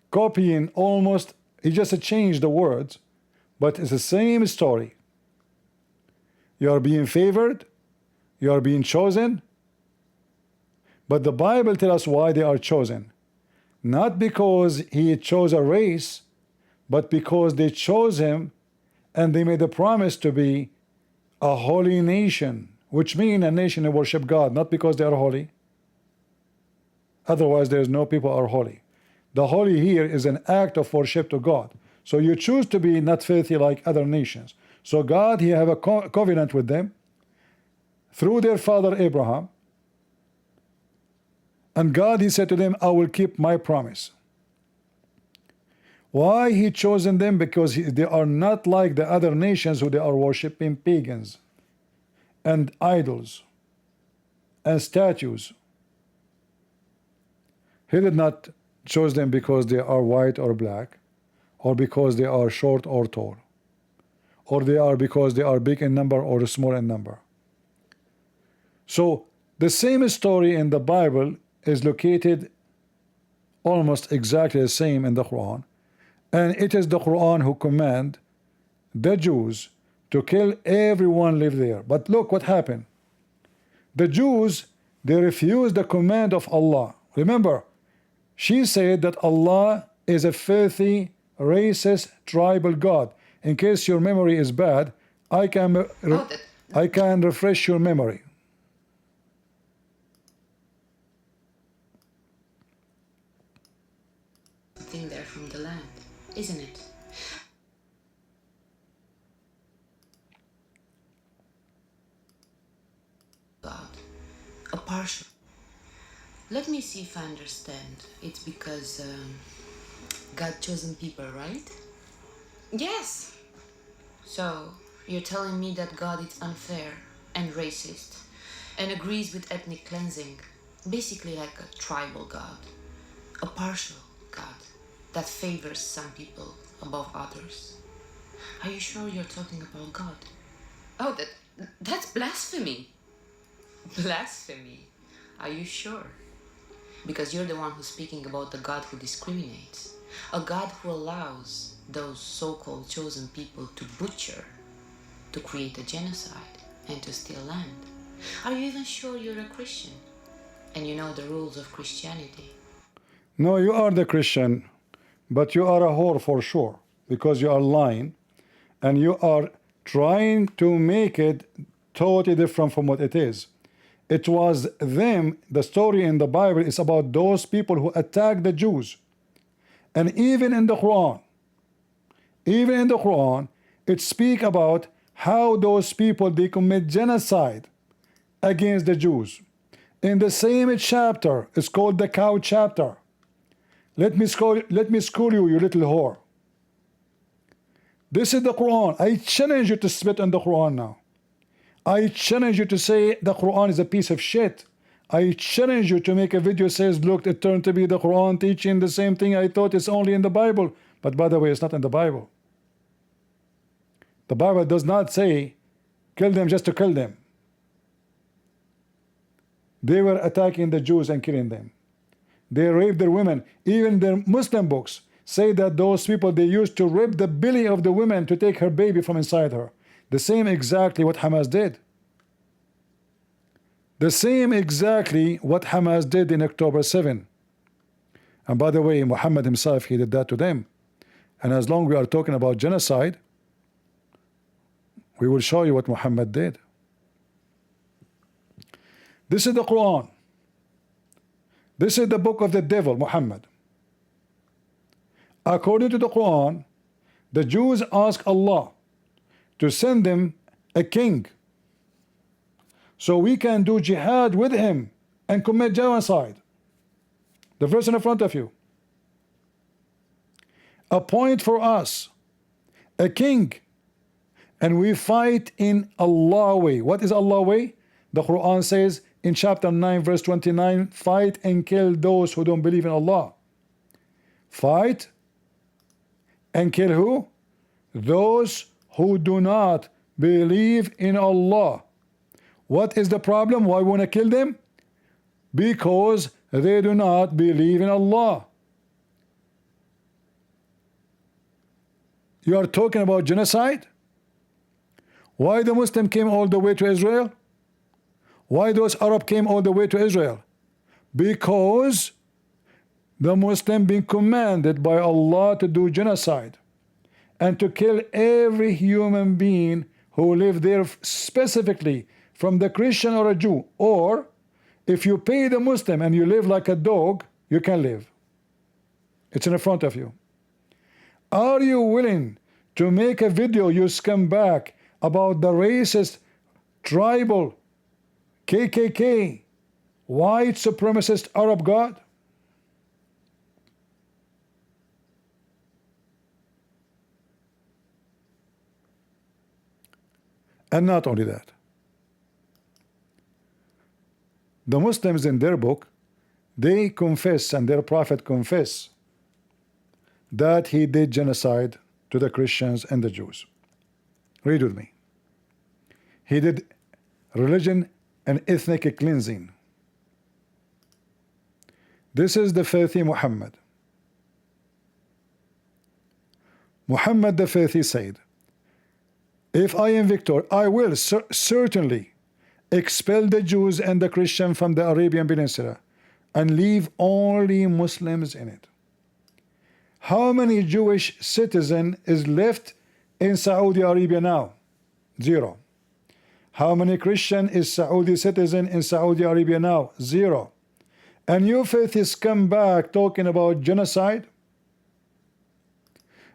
Copying almost, he just changed the words, but it's the same story. You are being favored, you are being chosen, but the Bible tells us why they are chosen. Not because he chose a race, but because they chose him and they made a promise to be a holy nation, which means a nation that worship God, not because they are holy. Otherwise, there is no people are holy. The holy here is an act of worship to God. So you choose to be not filthy like other nations. So God, he have a covenant with them through their father Abraham. And God, he said to them, I will keep my promise. Why he chosen them? Because they are not like the other nations who they are worshiping pagans and idols and statues. He did not choose them because they are white or black, or because they are short or tall, or because they are big in number or small in number. So the same story in the Bible is located almost exactly the same in the Quran, and it is the Quran who command the Jews to kill everyone live there. But look what happened. The Jews, they refused the command of Allah. Remember, she said that Allah is a filthy, racist, tribal God. In case your memory is bad, I can refresh your memory. Thing there from the land, isn't it? God, a partial. Let me see if I understand. It's because God chosen people, right? Yes. So you're telling me that God is unfair and racist and agrees with ethnic cleansing, basically like a tribal God, a partial God that favors some people above others. Are you sure you're talking about God? Oh, that's blasphemy. Blasphemy. Are you sure? Because you're the one who's speaking about the God who discriminates, a God who allows those so-called chosen people to butcher, to create a genocide, and to steal land. Are you even sure you're a Christian? And you know the rules of Christianity? No, you are the Christian, but you are a whore for sure, because you are lying, and you are trying to make it totally different from what it is. It was them, the story in the Bible is about those people who attacked the Jews. And even in the Quran, it speaks about how those people, they commit genocide against the Jews. In the same chapter, it's called the cow chapter. Let me school you, you little whore. This is the Quran. I challenge you to spit on the Quran now. I challenge you to say the Quran is a piece of shit. I challenge you to make a video says, look, it turned to be the Quran teaching the same thing I thought it's only in the Bible. But by the way, it's not in the Bible. The Bible does not say, kill them just to kill them. They were attacking the Jews and killing them. They raped their women. Even their Muslim books say that those people, they used to rip the belly of the woman to take her baby from inside her. The same exactly what Hamas did. The same exactly what Hamas did in October 7. And by the way, Muhammad himself, he did that to them. And as long we are talking about genocide, we will show you what Muhammad did. This is the Quran. This is the book of the devil, Muhammad. According to the Quran, the Jews ask Allah to send them a king so we can do jihad with him and commit genocide. The verse in front of you. Appoint for us a king and we fight in Allah's way. What is Allah's way? The Quran says in chapter 9 verse 29, fight and kill those who don't believe in Allah. Fight and kill who? Those who do not believe in Allah. What is the problem? Why we want to kill them? Because they do not believe in Allah. You are talking about genocide? Why the Muslim came all the way to Israel? Why those Arab came all the way to Israel? Because the Muslim being commanded by Allah to do genocide and to kill every human being who live there, specifically from the Christian or a Jew. Or if you pay the Muslim and you live like a dog, you can live. It's in front of you. Are you willing to make a video, you scumbag, about the racist, tribal, KKK, white supremacist Arab God? And not only that, the Muslims in their book, they confess, and their prophet confess, that he did genocide to the Christians and the Jews. Read with me. He did religion and ethnic cleansing. This is the faithy Muhammad. Muhammad the faithy said, if I am victor, I will certainly expel the Jews and the Christians from the Arabian Peninsula and leave only Muslims in it. How many Jewish citizens is left in Saudi Arabia now? 0. How many Christian is Saudi citizen in Saudi Arabia now? 0. And you faithists come back talking about genocide?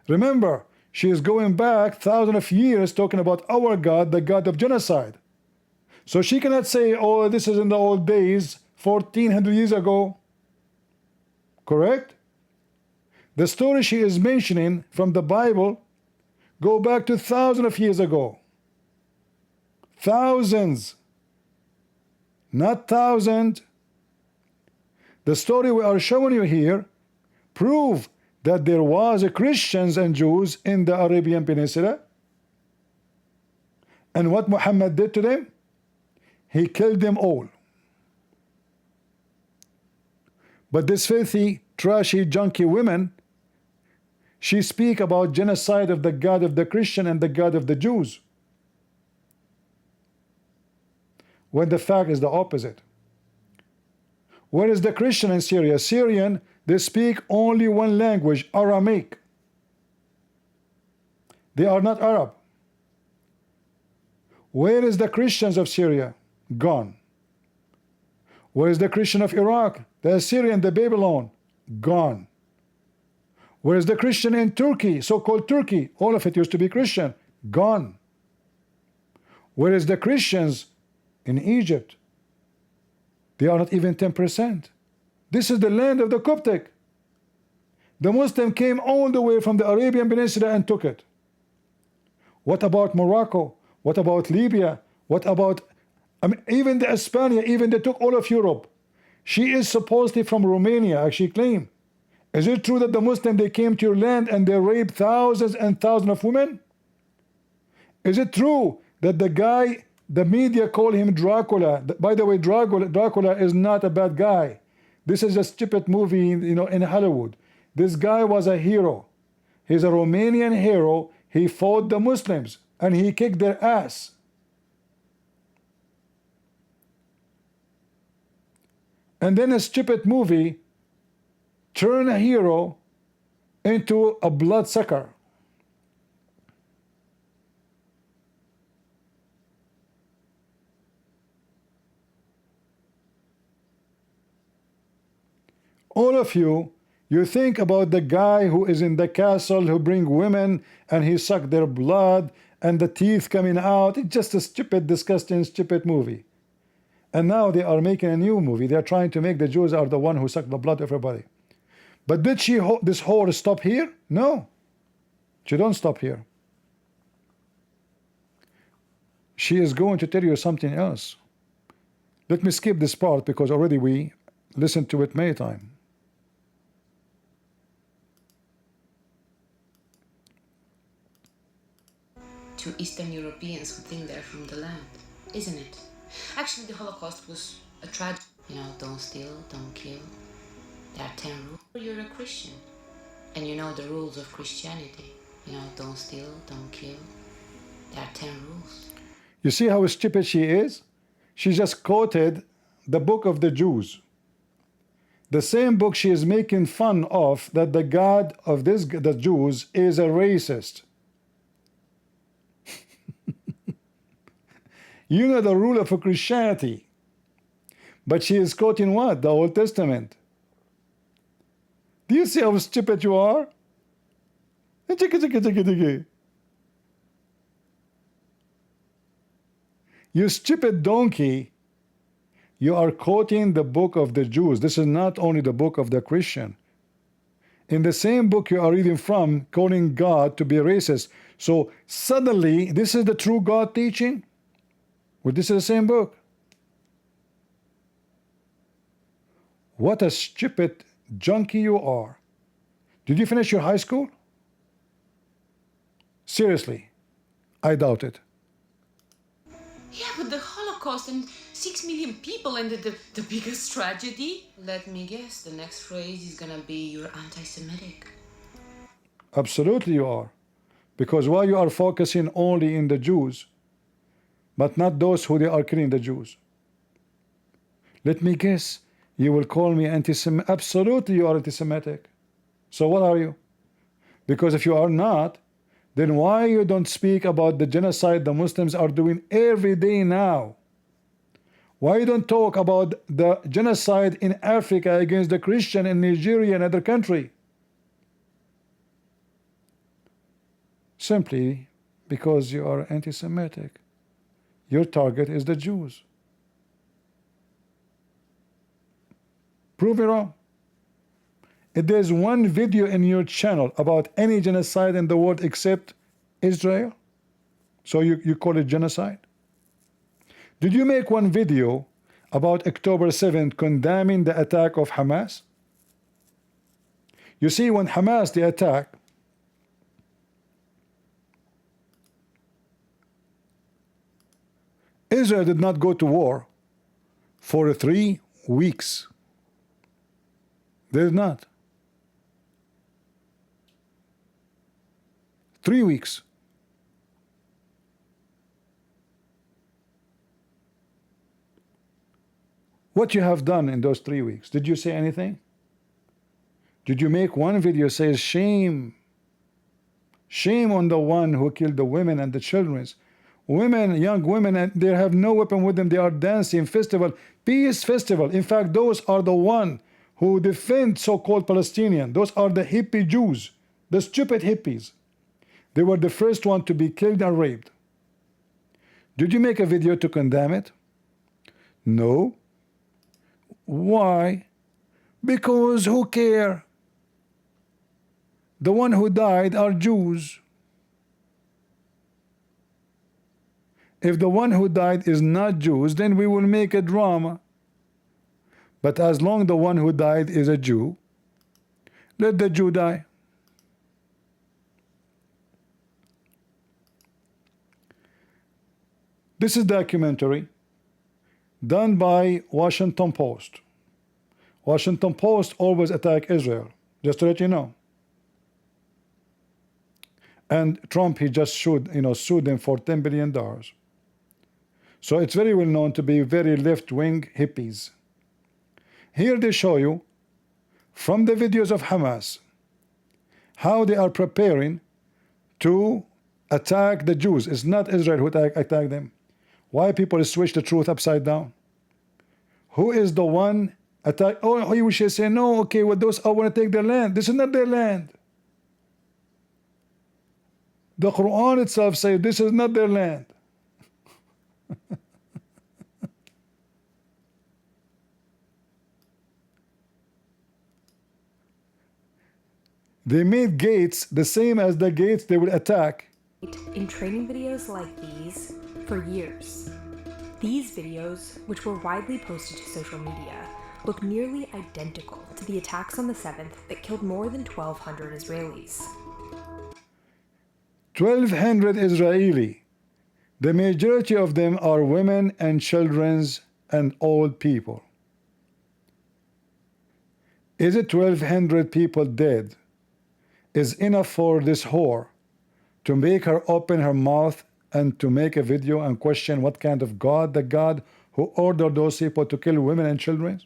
Remember, she is going back thousands of years talking about our God, the God of genocide. So she cannot say, oh, this is in the old days, 1400 years ago. Correct? The story she is mentioning from the Bible go back to thousands of years ago. Thousands, not thousand. The story we are showing you here prove that there was a Christians and Jews in the Arabian Peninsula. And what Muhammad did to them? He killed them all. But this filthy, trashy, junky women, she speak about genocide of the God of the Christian and the God of the Jews, when the fact is the opposite. Where is the Christian in Syria? Syrian, they speak only one language, Aramaic. They are not Arab. Where is the Christians of Syria? Gone. Where is the Christian of Iraq? The Assyrian, the Babylon? Gone. Where is the Christian in Turkey, so-called Turkey? All of it used to be Christian. Gone. Where is the Christians in Egypt? They are not even 10%. This is the land of the Coptic. The Muslim came all the way from the Arabian Peninsula and took it. What about Morocco? What about Libya? What about, even the Hispania, even they took all of Europe. She is supposedly from Romania, as she claimed. Is it true that the Muslim, they came to your land and they raped thousands and thousands of women? Is it true that the guy, the media call him Dracula? By the way, Dracula is not a bad guy. This is a stupid movie, in Hollywood. This guy was a hero. He's a Romanian hero. He fought the Muslims and he kicked their ass. And then a stupid movie turn a hero into a bloodsucker. All of you, you think about the guy who is in the castle who bring women and he suck their blood and the teeth coming out. It's just a stupid, disgusting, stupid movie. And now they are making a new movie. They are trying to make the Jews are the one who suck the blood of everybody. But did this whore stop here? No. She don't stop here. She is going to tell you something else. Let me skip this part because already we listened to it many times. To Eastern Europeans who think they're from the land, isn't it? Actually, the Holocaust was a tragedy. You know, don't steal, don't kill. There are 10 rules. You're a Christian, and you know the rules of Christianity. You know, don't steal, don't kill. There are 10 rules. You see how stupid she is? She just quoted the book of the Jews. The same book she is making fun of, that the God of the Jews is a racist. You know the rule of Christianity. But she is quoting what? The Old Testament. Do you see how stupid you are? You stupid donkey. You are quoting the book of the Jews. This is not only the book of the Christian. In the same book you are reading from, calling God to be racist. So suddenly, this is the true God teaching? Well, this is the same book. What a stupid junkie you are. Did you finish your high school? Seriously, I doubt it. Yeah, but the Holocaust and 6 million people and the biggest tragedy? Let me guess, the next phrase is gonna be you're anti-Semitic. Absolutely you are. Because why you are focusing only in the Jews, but not those who they are killing the Jews? Let me guess, you will call me anti-Semitic. Absolutely you are anti-Semitic. So what are you? Because if you are not, then why you don't speak about the genocide the Muslims are doing every day now? Why you don't talk about the genocide in Africa against the Christian in Nigeria and other country? Simply because you are anti-Semitic. Your target is the Jews. Prove me wrong. If there's one video in your channel about any genocide in the world except Israel, so you call it genocide? Did you make one video about October 7th condemning the attack of Hamas? You see, when Hamas, the attack, Israel did not go to war for 3 weeks. They did not. 3 weeks. What you have done in those 3 weeks? Did you say anything? Did you make one video says shame? Shame on the one who killed the women and the children. Women, young women, and they have no weapon with them. They are dancing festival, peace festival. In fact, those are the one who defend so-called Palestinian. Those are the hippie Jews, the stupid hippies. They were the first one to be killed and raped. Did you make a video to condemn it? No. Why? Because who care? The one who died are Jews. If the one who died is not Jews, then we will make a drama. But as long the one who died is a Jew, let the Jew die. This is documentary done by Washington Post. Washington Post always attack Israel, just to let you know. And Trump, he just sued them for $10 billion. So it's very well known to be very left-wing hippies. Here they show you from the videos of Hamas how they are preparing to attack the Jews. It's not Israel who attack them. Why people switch the truth upside down? Who is the one attack? Oh, you should say, no, okay, well, those I want to take their land. This is not their land. The Quran itself says this is not their land. They made gates the same as the gates they would attack. In training videos like these for years. These videos, which were widely posted to social media, look nearly identical to the attacks on the 7th that killed more than 1,200 Israelis. 1,200 Israeli. The majority of them are women and children and old people. Is it 1,200 people dead is enough for this whore to make her open her mouth and to make a video and question what kind of God, the God who ordered those people to kill women and children?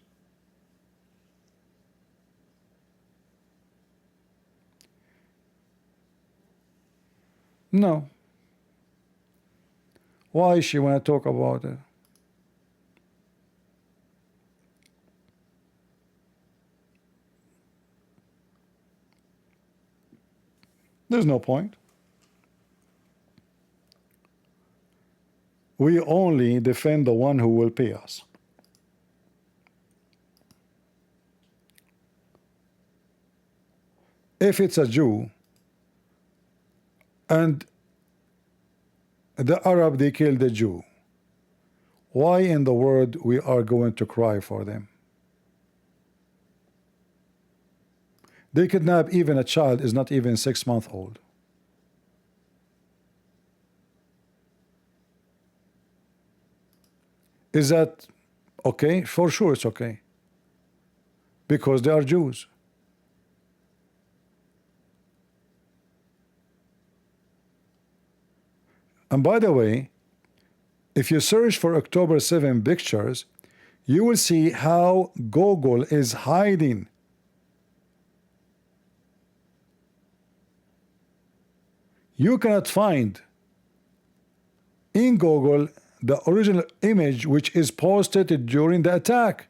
No. Why she want to talk about it? There's no point. We only defend the one who will pay us. If it's a Jew and the Arab, they killed the Jew, why in the world we are going to cry for them? They kidnap even a child is not even 6 months old. Is that okay? For sure it's okay. Because they are Jews. And by the way, if you search for October 7 pictures, you will see how Google is hiding. You cannot find in Google the original image which is posted during the attack.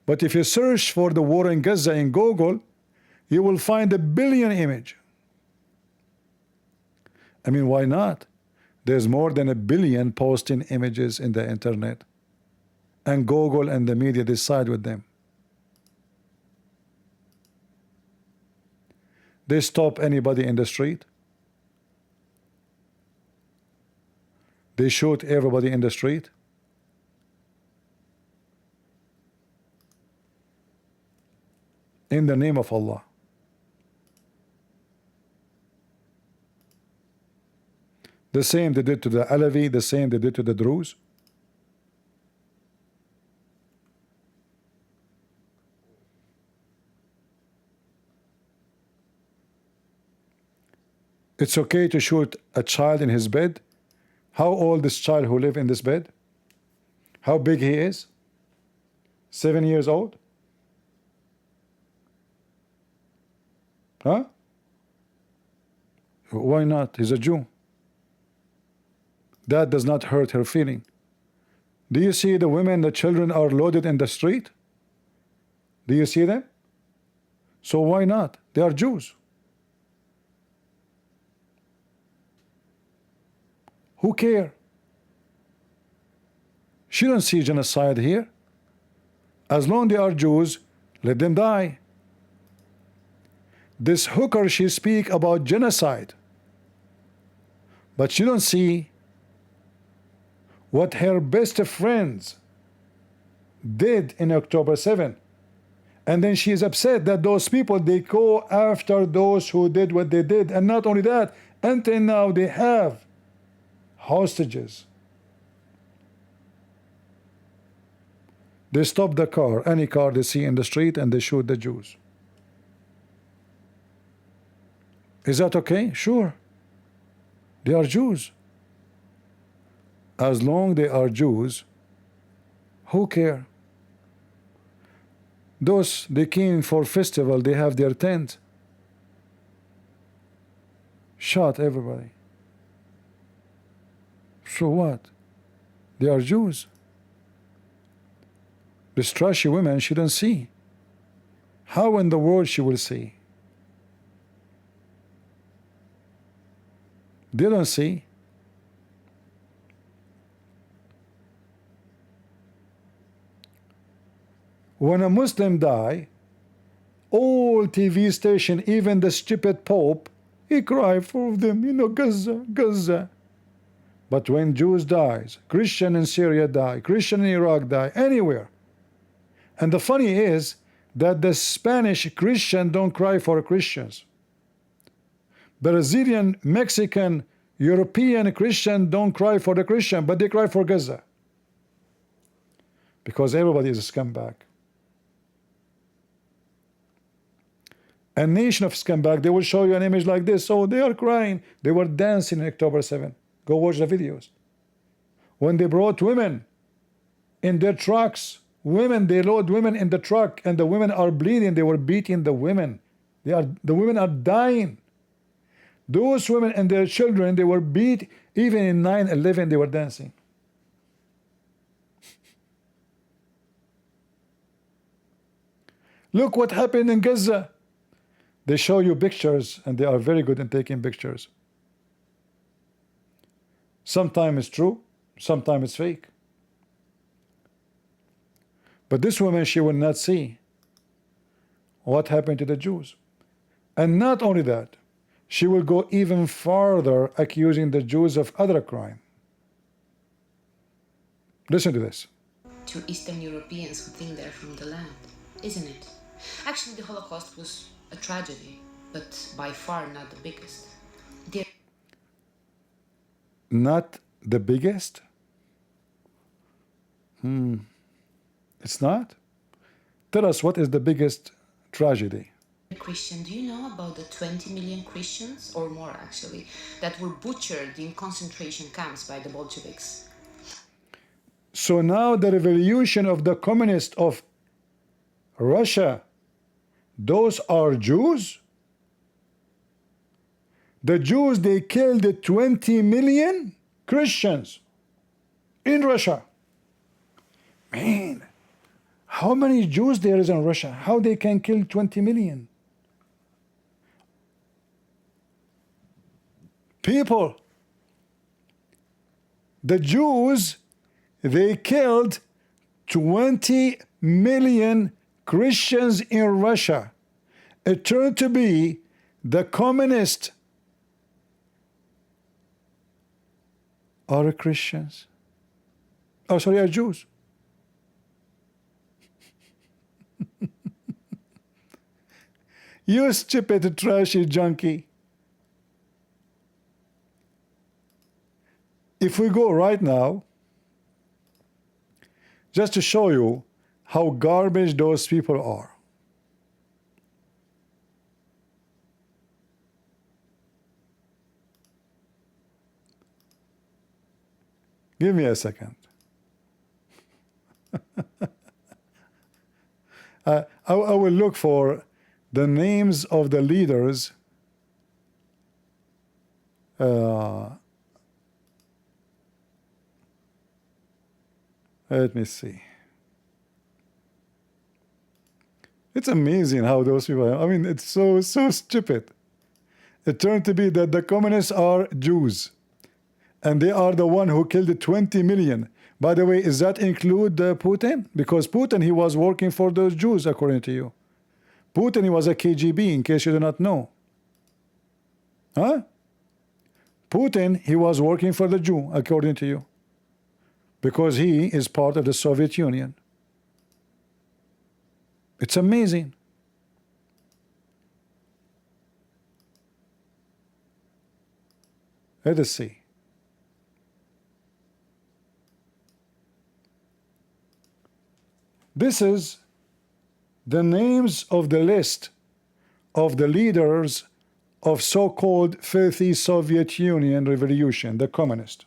But if you search for the war in Gaza in Google, you will find a billion image. I mean, why not? There's more than a billion posting images in the internet. And Google and the media decide with them. They stop anybody in the street. They shoot everybody in the street. In the name of Allah. The same they did to the Alawi, the same they did to the Druze. It's okay to shoot a child in his bed. How old this child who live in this bed? How big he is? 7 years old? Huh? Why not? He's a Jew. That does not hurt her feeling. Do you see the women, the children are loaded in the street? Do you see them? So why not? They are Jews. Who care? She don't see genocide here. As long as they are Jews, let them die. This hooker, she speak about genocide, but she don't see what her best friends did in October 7. And then she is upset that those people, they go after those who did what they did. And not only that, until now they have hostages. They stop the car, any car they see in the street, and they shoot the Jews. Is that okay? Sure. They are Jews. As long they are Jews, who care? Those they came for festival, they have their tent. shot everybody. So what? They are Jews. This trashy women she don't see. How in the world she will see? They don't see. When a Muslim die, all TV station, even the stupid Pope, he cry for them, you know, Gaza, Gaza. But when Jews dies, Christian in Syria die, Christian in Iraq die, anywhere. And the funny is that the Spanish Christian don't cry for Christians. Brazilian, Mexican, European Christian don't cry for the Christian, but they cry for Gaza. Because everybody is a scumbag. A nation of scumbag, they will show you an image like this. Oh, they are crying. They were dancing on October 7th. Go watch the videos. When they brought women in their trucks, they load women in the truck, and the women are bleeding. They were beating the women. The women are dying. Those women and their children, they were beat. Even in 9/11, they were dancing. Look what happened in Gaza. They show you pictures, and they are very good in taking pictures. Sometimes it's true, sometimes it's fake. But this woman, she will not see what happened to the Jews. And not only that, she will go even farther, accusing the Jews of other crime. Listen to this. To Eastern Europeans who think they're from the land, isn't it? Actually, the Holocaust was a tragedy, but by far not the biggest. Not the biggest? It's not? Tell us, what is the biggest tragedy? Christian, do you know about the 20 million Christians, or more actually, that were butchered in concentration camps by the Bolsheviks? So now the revolution of the communists of Russia, those are Jews? The Jews, they killed 20 million Christians in Russia. Man, how many Jews there is in Russia? How they can kill 20 million? People, the Jews, they killed 20 million Christians in Russia. It turned to be the communists are Christians. Oh, sorry, are Jews. You stupid, trashy junkie. If we go right now, just to show you how garbage those people are. Give me a second. I will look for the names of the leaders let me see. It's amazing how those people are. I mean, it's so stupid. It turned to be that the communists are Jews, and they are the one who killed 20 million. By the way, does that include Putin? Because Putin, he was working for those Jews, according to you. Putin, he was a KGB, in case you do not know. Huh? Putin, he was working for the Jew, according to you. Because he is part of the Soviet Union. It's amazing. Let us see. This is the names of the list of the leaders of so-called filthy Soviet Union revolution, the communist.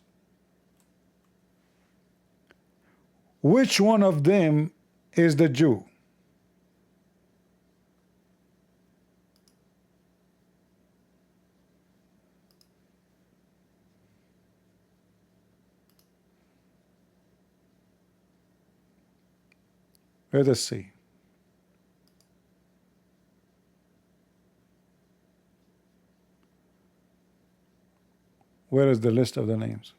Which one of them is the Jew? Let us see. Where is the list of the names?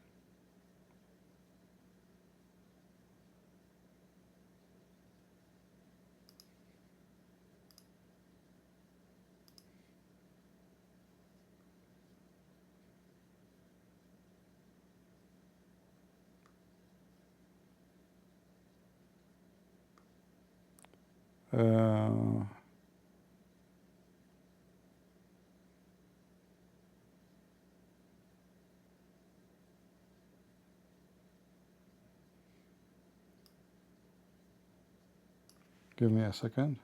Give me a second.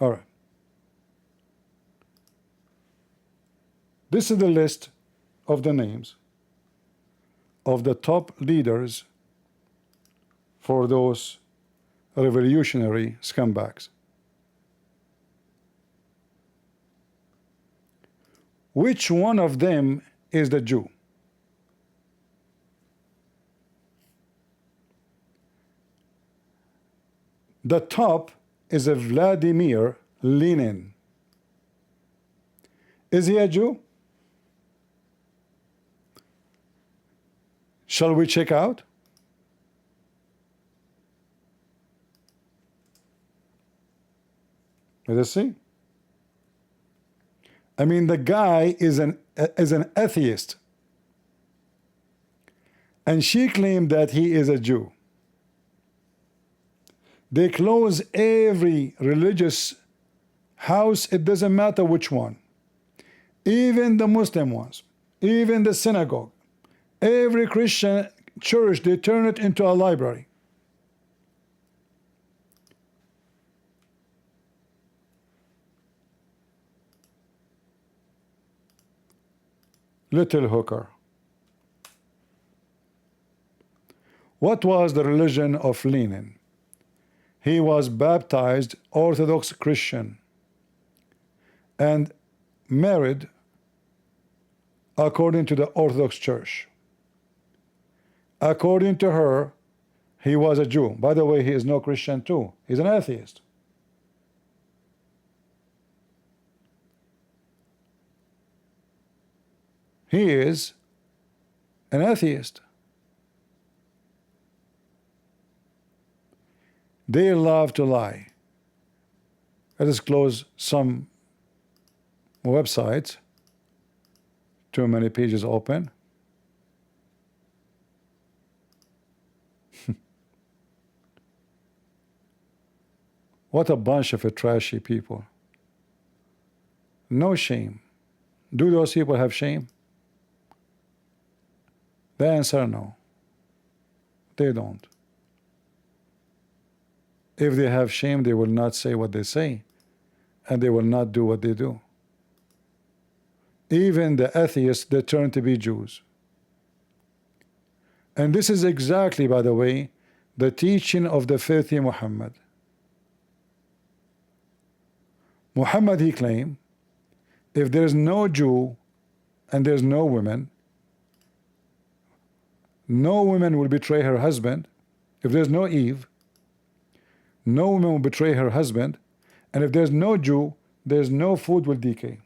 All right. This is the list of the names of the top leaders for those revolutionary scumbags. Which one of them is the Jew? The top is a Vladimir Lenin. Is he a Jew? Shall we check out? Let us see. I mean, the guy is an atheist, and she claimed that he is a Jew. They close every religious house, it doesn't matter which one, even the Muslim ones, even the synagogue, every Christian church, they turn it into a library. Little hooker. What was the religion of Lenin? He was baptized Orthodox Christian and married according to the Orthodox Church. According to her, he was a Jew. By the way, he is no Christian too. He's an atheist. He is an atheist. They love to lie. Let us close some websites. Too many pages open. What a bunch of trashy people. No shame. Do those people have shame? The answer, no. They don't. If they have shame, they will not say what they say, and they will not do what they do. Even the atheists, they turn to be Jews. And this is exactly, by the way, the teaching of the filthy Muhammad. Muhammad, he claimed, if there is no Jew and there's no women will betray her husband. If there's no Eve, no woman will betray her husband. And if there's no Jew, there's no food will decay.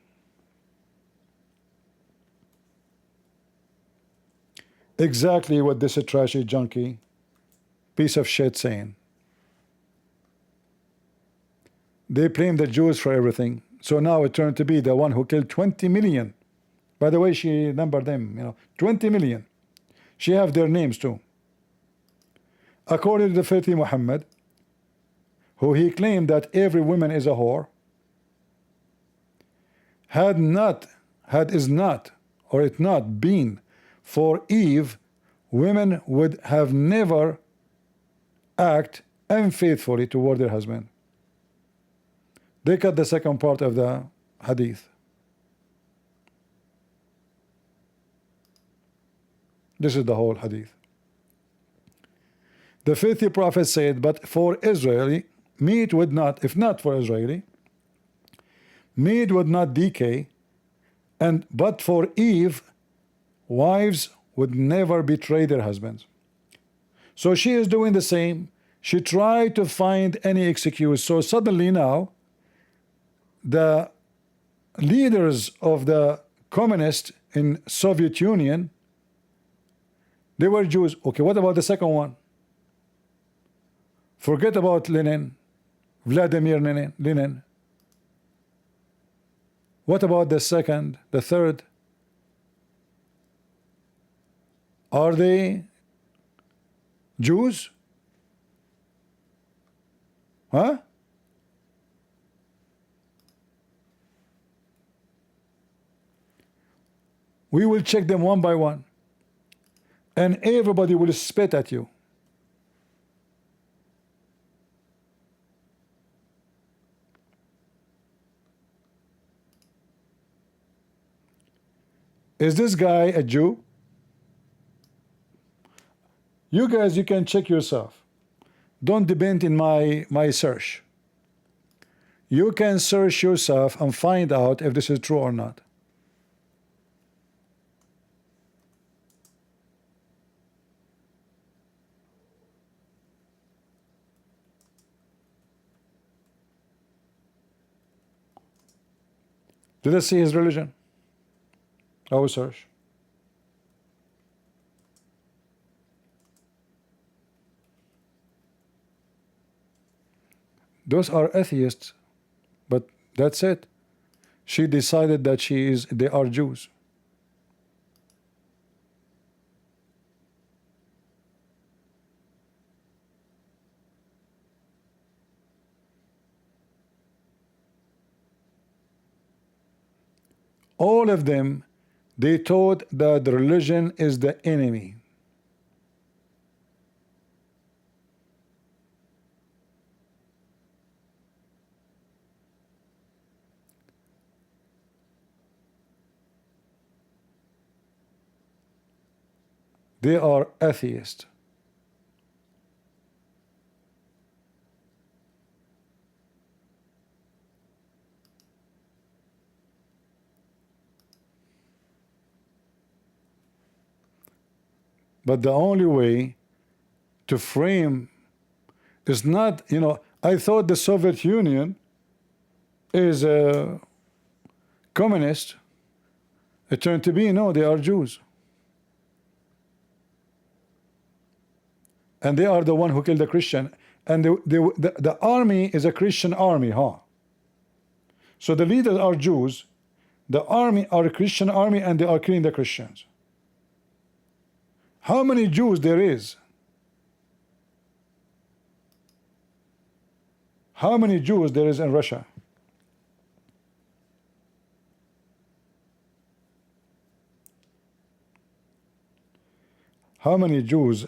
Exactly what this trashy junkie piece of shit saying. They blame the Jews for everything. So now it turned to be the one who killed 20 million. By the way, she numbered them, 20 million. She have their names too. According to the filthy Muhammad, who he claimed that every woman is a whore, had it not been for Eve, women would have never act unfaithfully toward their husband. They cut the second part of the hadith. This is the whole hadith. The filthy prophet said, but for Israeli, meat would not, if not for Israeli, meat would not decay, and but for Eve, wives would never betray their husbands. So she is doing the same. She tried to find any excuse. So suddenly now, the leaders of the communists in Soviet Union, they were Jews. Okay, what about the second one? Forget about Lenin, Vladimir Lenin. What about the second, the third? Are they Jews? Huh? We will check them one by one, and everybody will spit at you. Is this guy a Jew? You guys, you can check yourself. Don't depend in my search. You can search yourself and find out if this is true or not. Did I see his religion? I will search. Those are atheists, but that's it. She decided that they are Jews. All of them, they taught that the religion is the enemy. They are atheists. But the only way to frame is not, I thought the Soviet Union is a communist. It turned to be, no, they are Jews. And they are the one who killed the Christian. And the army is a Christian army, huh? So the leaders are Jews, the army are a Christian army, and they are killing the Christians. How many Jews there is? How many Jews there is in Russia? How many Jews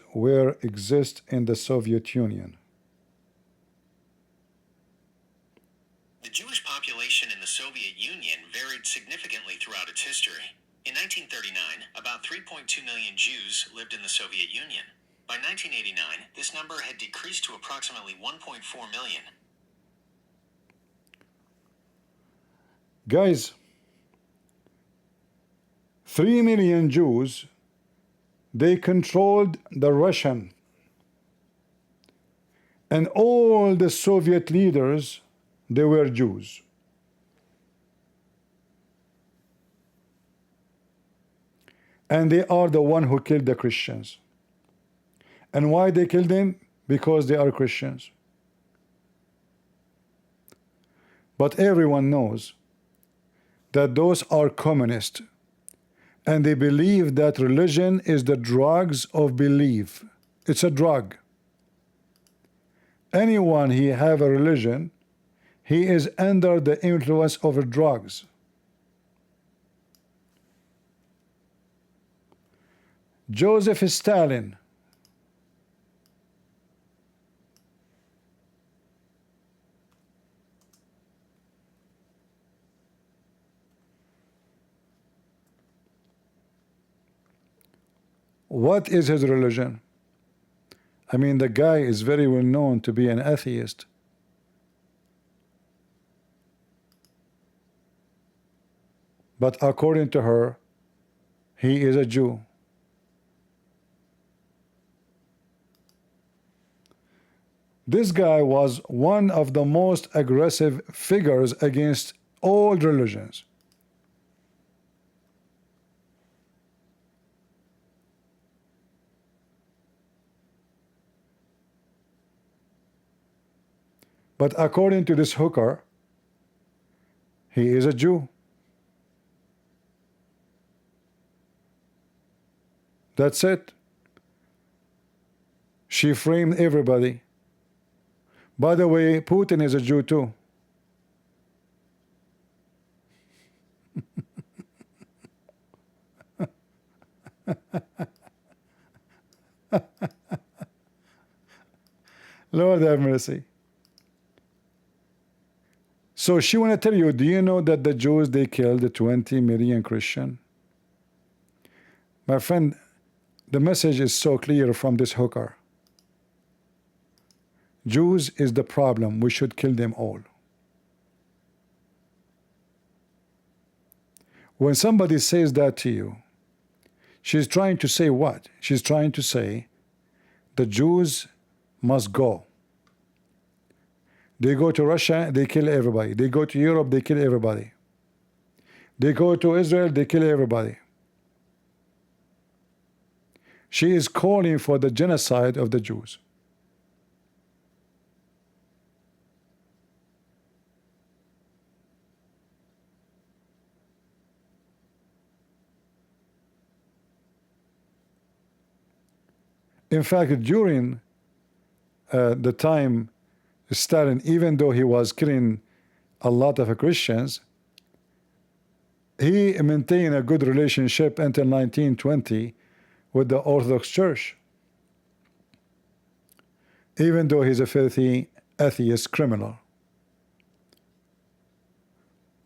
exist in the Soviet Union? The Jewish population in the Soviet Union varied significantly throughout its history. In 1939, about 3.2 million Jews lived in the Soviet Union. By 1989, this number had decreased to approximately 1.4 million. Guys, 3 million Jews, they controlled the Russian. And all the Soviet leaders, they were Jews. And they are the one who killed the Christians. And why they killed them? Because they are Christians. But everyone knows that those are communists, and they believe that religion is the drugs of belief. It's a drug. Anyone he have a religion, he is under the influence of drugs. Joseph Stalin, what is his religion? I mean, the guy is very well known to be an atheist. but according to her, he is a Jew. This guy was one of the most aggressive figures against all religions. But according to this hooker, he is a Jew. That's it. She framed everybody. By the way, Putin is a Jew too. Lord have mercy. So she want to tell you, do you know that the Jews, they killed 20 million Christians? My friend, the message is so clear from this hooker. Jews is the problem. We should kill them all. When somebody says that to you, she's trying to say what? She's trying to say the Jews must go. They go to Russia, they kill everybody. They go to Europe, they kill everybody. They go to Israel, they kill everybody. She is calling for the genocide of the Jews. In fact, during the time Stalin, even though he was killing a lot of Christians, he maintained a good relationship until 1920 with the Orthodox Church, even though he's a filthy atheist criminal.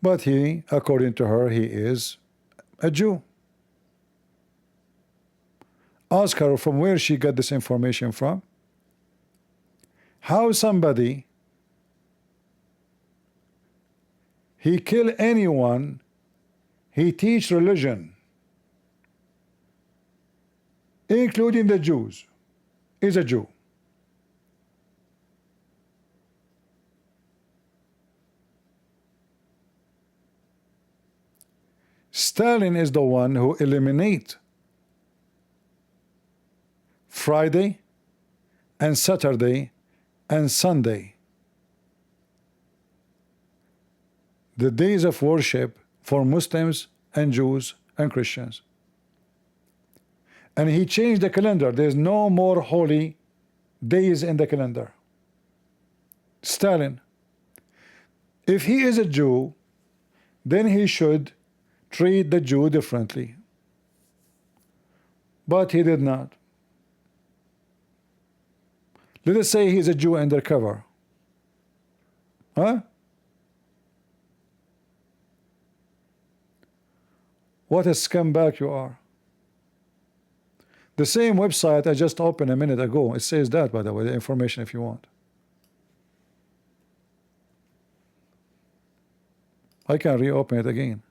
But he, according to her, he is a Jew. Ask her from where she got this information from. How somebody, he kill anyone, he teach religion, including the Jews, is a Jew. Stalin is the one who eliminate Friday and Saturday and Sunday, the days of worship for Muslims and Jews and Christians. And he changed the calendar. There's no more holy days in the calendar. Stalin. If he is a Jew, then he should treat the Jew differently. But he did not. Let us say he's a Jew undercover. Huh? What a scumbag you are. The same website I just opened a minute ago, it says that, by the way, the information if you want. I can reopen it again.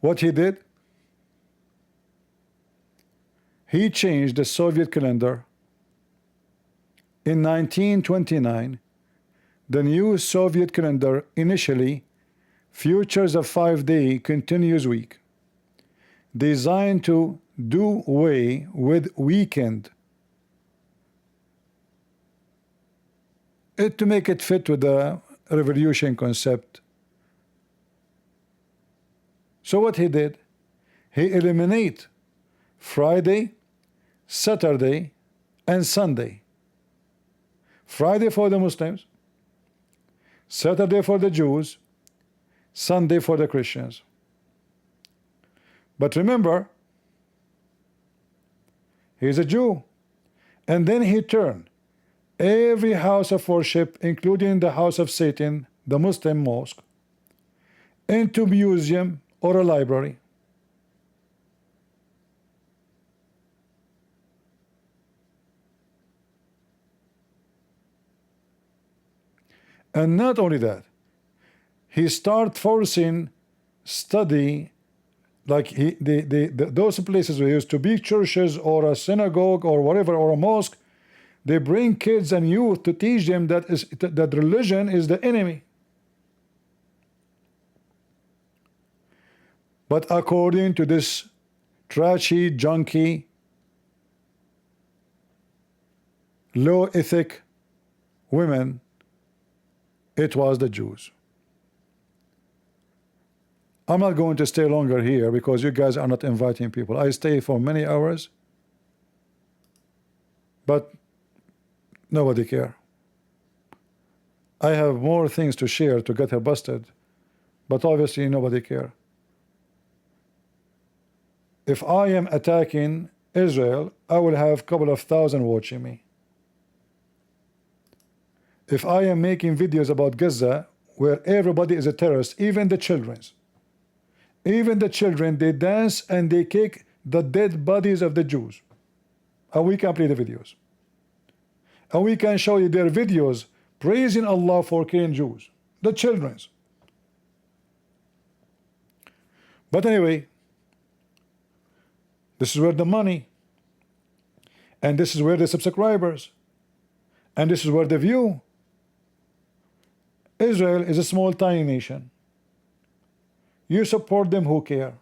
What he did? He changed the Soviet calendar. In 1929, the new Soviet calendar initially features a 5-day continuous week, designed to do away with weekend, to make it fit with the revolution concept. So what he did, he eliminated Friday, Saturday, and Sunday. Friday for the Muslims, Saturday for the Jews, Sunday for the Christians. But remember, he's a Jew. And then he turned every house of worship, including the house of Satan, the Muslim mosque, into museum or a library. And not only that, he start forcing study, like those places where used to be churches or a synagogue or whatever or a mosque, they bring kids and youth to teach them that religion is the enemy. But according to this trashy, junky, low ethic women, it was the Jews. I'm not going to stay longer here because you guys are not inviting people. I stay for many hours, but nobody care. I have more things to share to get her busted, but obviously nobody care. If I am attacking Israel, I will have a couple of thousand watching me. If I am making videos about Gaza where everybody is a terrorist, even the children, they dance and they kick the dead bodies of the Jews, and we can play the videos, and we can show you their videos praising Allah for killing Jews, the children. But anyway, this is where the money, and this is where the subscribers, and this is where the view. Israel is a small tiny nation. You support them, who care?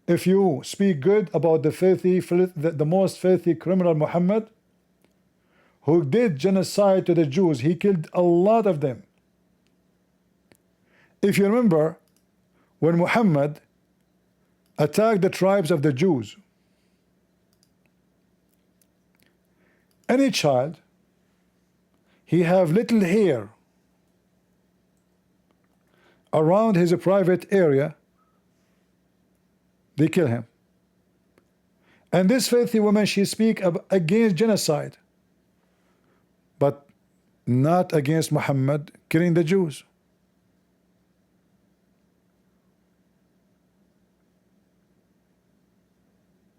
If you speak good about the most filthy criminal Muhammad, who did genocide to the Jews, he killed a lot of them. If you remember, when Muhammad attacked the tribes of the Jews, any child, he have little hair around his private area, they kill him. And this filthy woman, she speak against genocide, but not against Muhammad killing the Jews.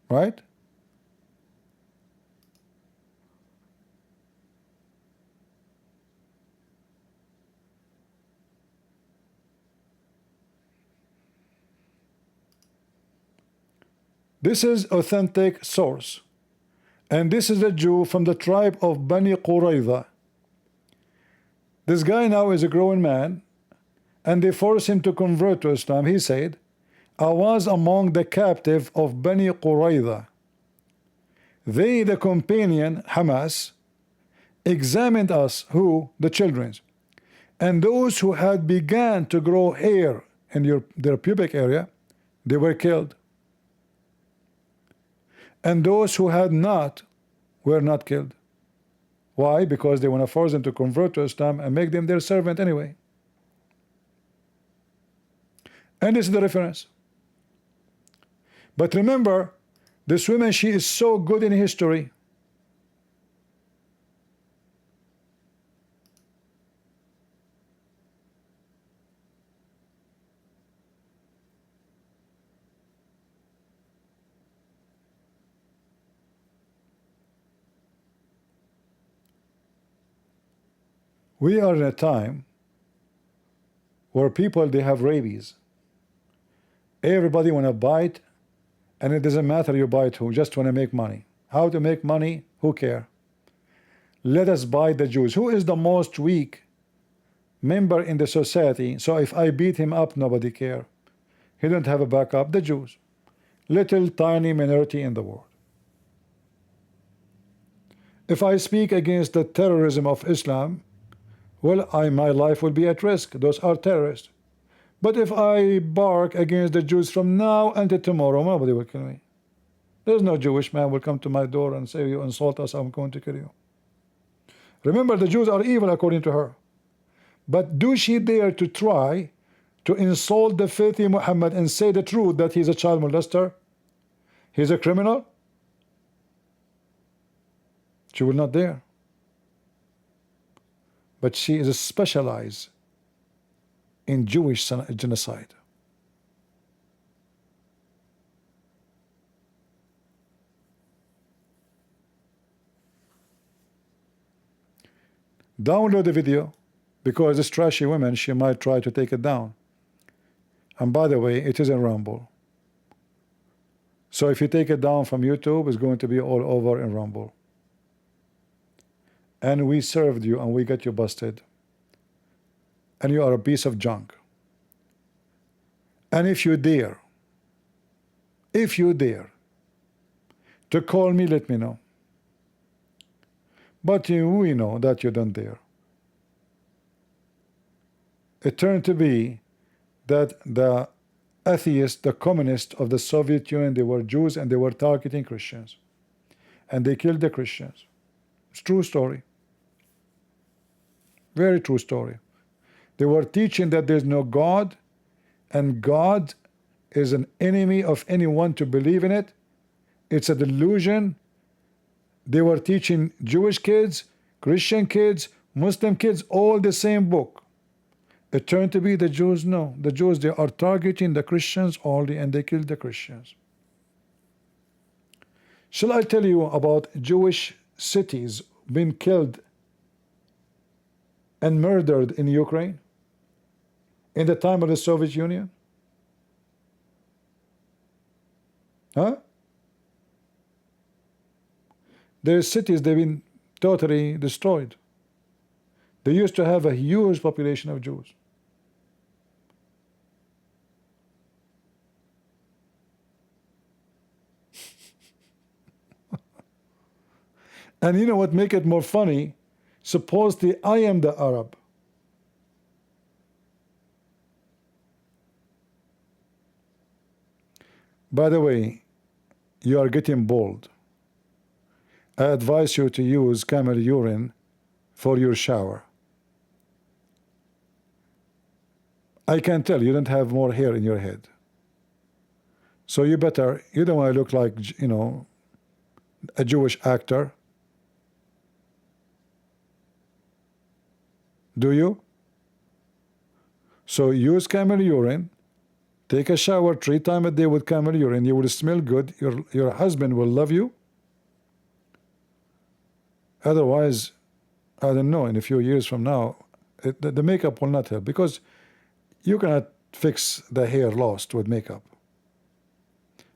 Right? This is authentic source, and this is a Jew from the tribe of Bani Qurayza. This guy now is a grown man, and they force him to convert to Islam. He said, I was among the captive of Bani Qurayza. They, the companion, Hamas, examined us, who? The children, and those who had begun to grow hair in their pubic area, they were killed. And those who had not were not killed. Why? Because they want to force them to convert to Islam and make them their servant anyway. And this is the reference. But remember, this woman, she is so good in history. We are in a time where people, they have rabies. Everybody want to bite, and it doesn't matter you bite who, just want to make money. How to make money? Who care? Let us bite the Jews. Who is the most weak member in the society? So if I beat him up, nobody care. He don't have a backup. The Jews, little tiny minority in the world. If I speak against the terrorism of Islam, well, my life will be at risk. Those are terrorists. But if I bark against the Jews from now until tomorrow, nobody will kill me. There's no Jewish man will come to my door and say, you insult us, I'm going to kill you. Remember, the Jews are evil according to her. But do she dare to try to insult the filthy Muhammad and say the truth that he's a child molester? He's a criminal? She will not dare. But she is specialized in Jewish genocide. Download the video, because this trashy woman, she might try to take it down. And by the way, it is in Rumble. So if you take it down from YouTube, it's going to be all over in Rumble. And we served you and we got you busted. And you are a piece of junk. And if you dare to call me, let me know. But we know that you don't dare. It turned to be that the atheists, the communists of the Soviet Union, they were Jews and they were targeting Christians. And they killed the Christians. It's a true story. Very true story. They were teaching that there's no God, and God is an enemy of anyone to believe in it. It's a delusion. They were teaching Jewish kids, Christian kids, Muslim kids, all the same book. It turned to be the Jews, no. The Jews, they are targeting the Christians only, and they killed the Christians. Shall I tell you about Jewish cities being killed and murdered in Ukraine in the time of the Soviet Union? Huh? Their cities, they've been totally destroyed. They used to have a huge population of Jews. And you know what make it more funny? Supposedly I am the Arab. By the way, you are getting bold. I advise you to use camel urine for your shower. I can tell you don't have more hair in your head. So you don't want to look like, you know, a Jewish actor. Do you? So use camel urine. Take a shower 3 times a day with camel urine. You will smell good. Your husband will love you. Otherwise, I don't know, in a few years from now, the makeup will not help, because you cannot fix the hair lost with makeup.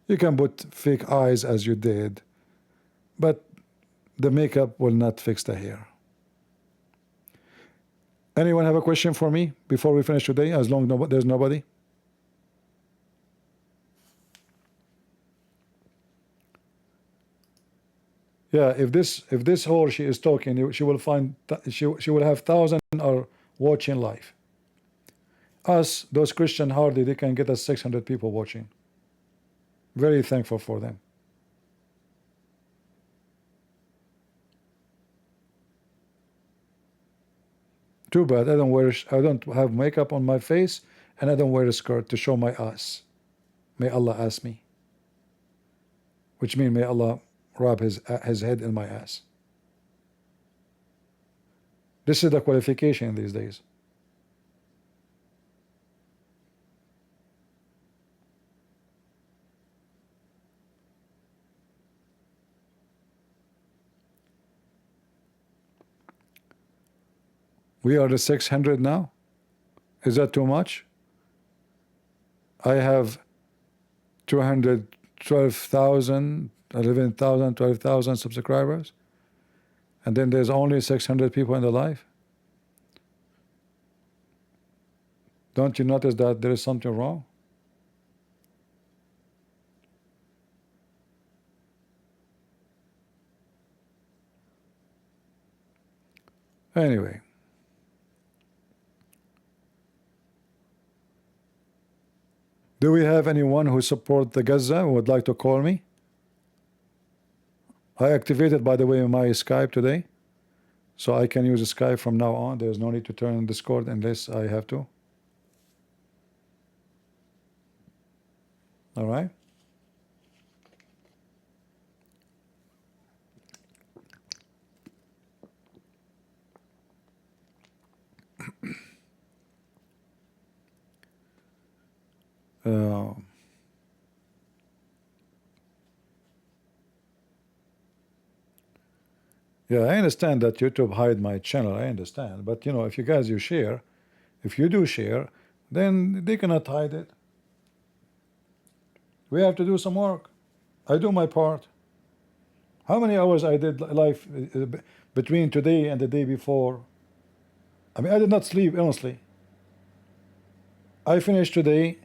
You can put fake eyes as you did, but the makeup will not fix the hair. Anyone have a question for me before we finish today, as long as there's nobody? Yeah, if this whore she is talking, she will find she will have thousands are watching live. Us, those Christian, hardly they can get us 600 people watching. Very thankful for them. Too bad I don't have makeup on my face, and I don't wear a skirt to show my ass. May Allah ask me. Which means may Allah rub his head in my ass. This is the qualification these days. We are the 600 now. Is that too much? I have 212,000, 11,000, 12,000 subscribers, and then there's only 600 people in the live. Don't you notice that there is something wrong? Anyway. Do we have anyone who support the Gaza who would like to call me? I activated, by the way, my Skype today, so I can use Skype from now on. There's no need to turn on Discord unless I have to. All right. Yeah, I understand that YouTube hide my channel. I understand, but you know, if you guys you share, if you do share, then they cannot hide it. We have to do some work. I do my part. How many hours I did live between today and the day before? I mean, I did not sleep, honestly. I finished today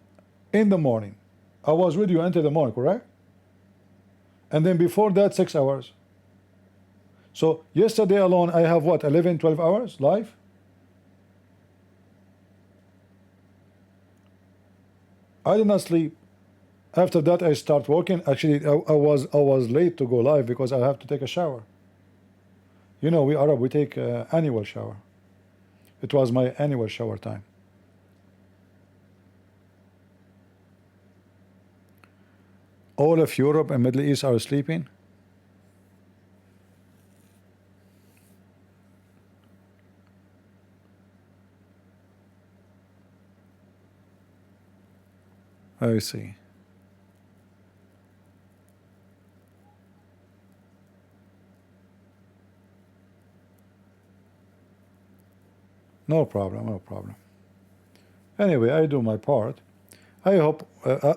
in the morning. I was with you until the morning, correct? And then before that, 6 hours. So yesterday alone, I have what, 11, 12 hours live? I did not sleep. After that, I start working. Actually, I was late to go live because I have to take a shower. You know, we Arab, we take annual shower. It was my annual shower time. All of Europe and Middle East are sleeping. I see. No problem, no problem. Anyway, I do my part. I hope,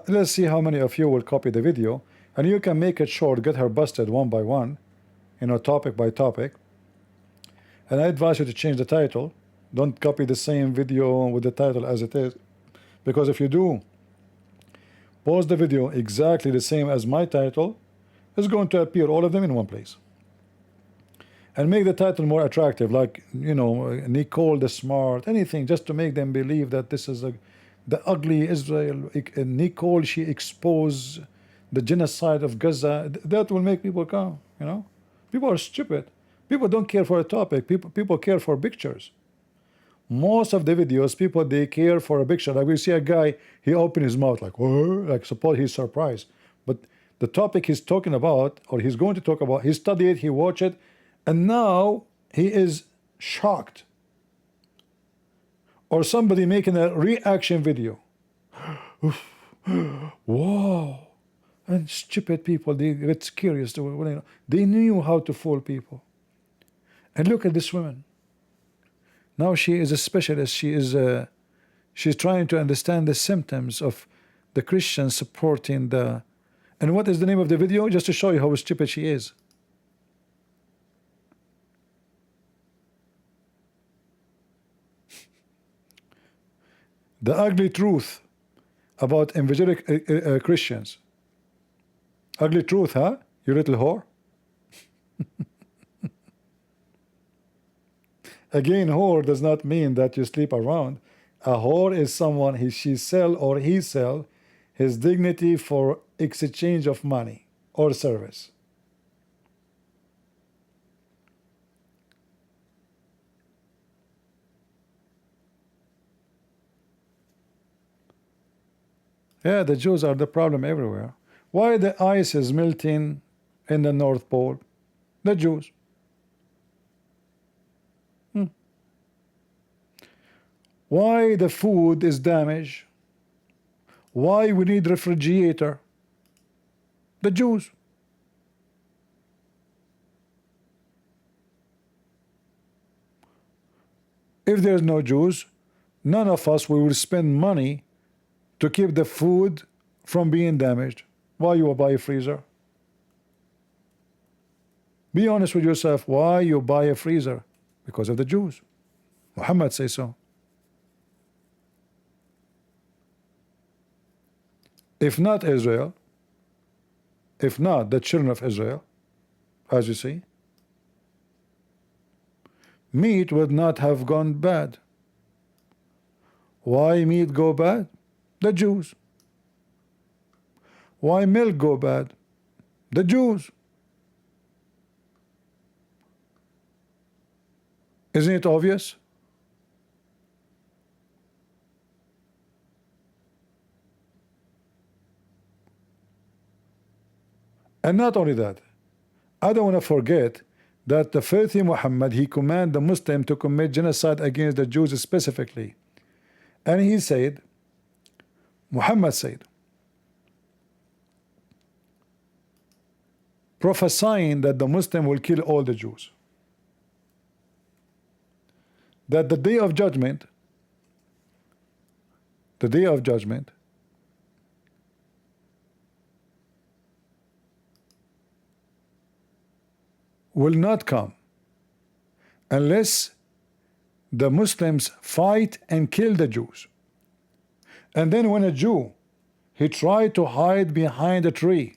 let's see how many of you will copy the video, and you can make it short, get her busted one by one, you know, topic by topic. And I advise you to change the title. Don't copy the same video with the title as it is, because if you do, post the video exactly the same as my title, it's going to appear all of them in one place. And make the title more attractive, like, you know, Nicole the Smart, anything, just to make them believe that this is the ugly Israel. Nicole, she exposed the genocide of Gaza. That will make people come, you know. People are stupid. People don't care for a topic. People care for pictures. Most of the videos, people, they care for a picture. Like we see a guy, he opened his mouth like, whoa, like suppose he's surprised. But the topic he's talking about, or he's going to talk about, he studied it, he watched it, and now he is shocked. Or somebody making a reaction video. Whoa. And stupid people, they get curious. They knew how to fool people. And look at this woman. Now she is a specialist. She's trying to understand the symptoms of the Christians supporting the... And what is the name of the video? Just to show you how stupid she is. The ugly truth about evangelical Christians. Ugly truth, huh? You little whore. Again, whore does not mean that you sleep around. A whore is someone she sell or he sell his dignity for exchange of money or service. Yeah, the Jews are the problem everywhere. Why the ice is melting in the North Pole? The Jews. Why the food is damaged? Why we need refrigerator? The Jews. If there's no Jews, none of us will spend money to keep the food from being damaged. Why you buy a freezer? Be honest with yourself. Why you buy a freezer? Because of the Jews. Muhammad says so. If not Israel, if not the children of Israel, as you see, meat would not have gone bad. Why meat go bad? The Jews. Why milk go bad? The Jews. Isn't it obvious? And not only that, I don't want to forget that the filthy Muhammad, he commanded the Muslim to commit genocide against the Jews specifically. And he said, Muhammad said, prophesying that the Muslim will kill all the Jews. that the day of judgment, will not come unless the Muslims fight and kill the Jews. And then when a Jew, he tried to hide behind a tree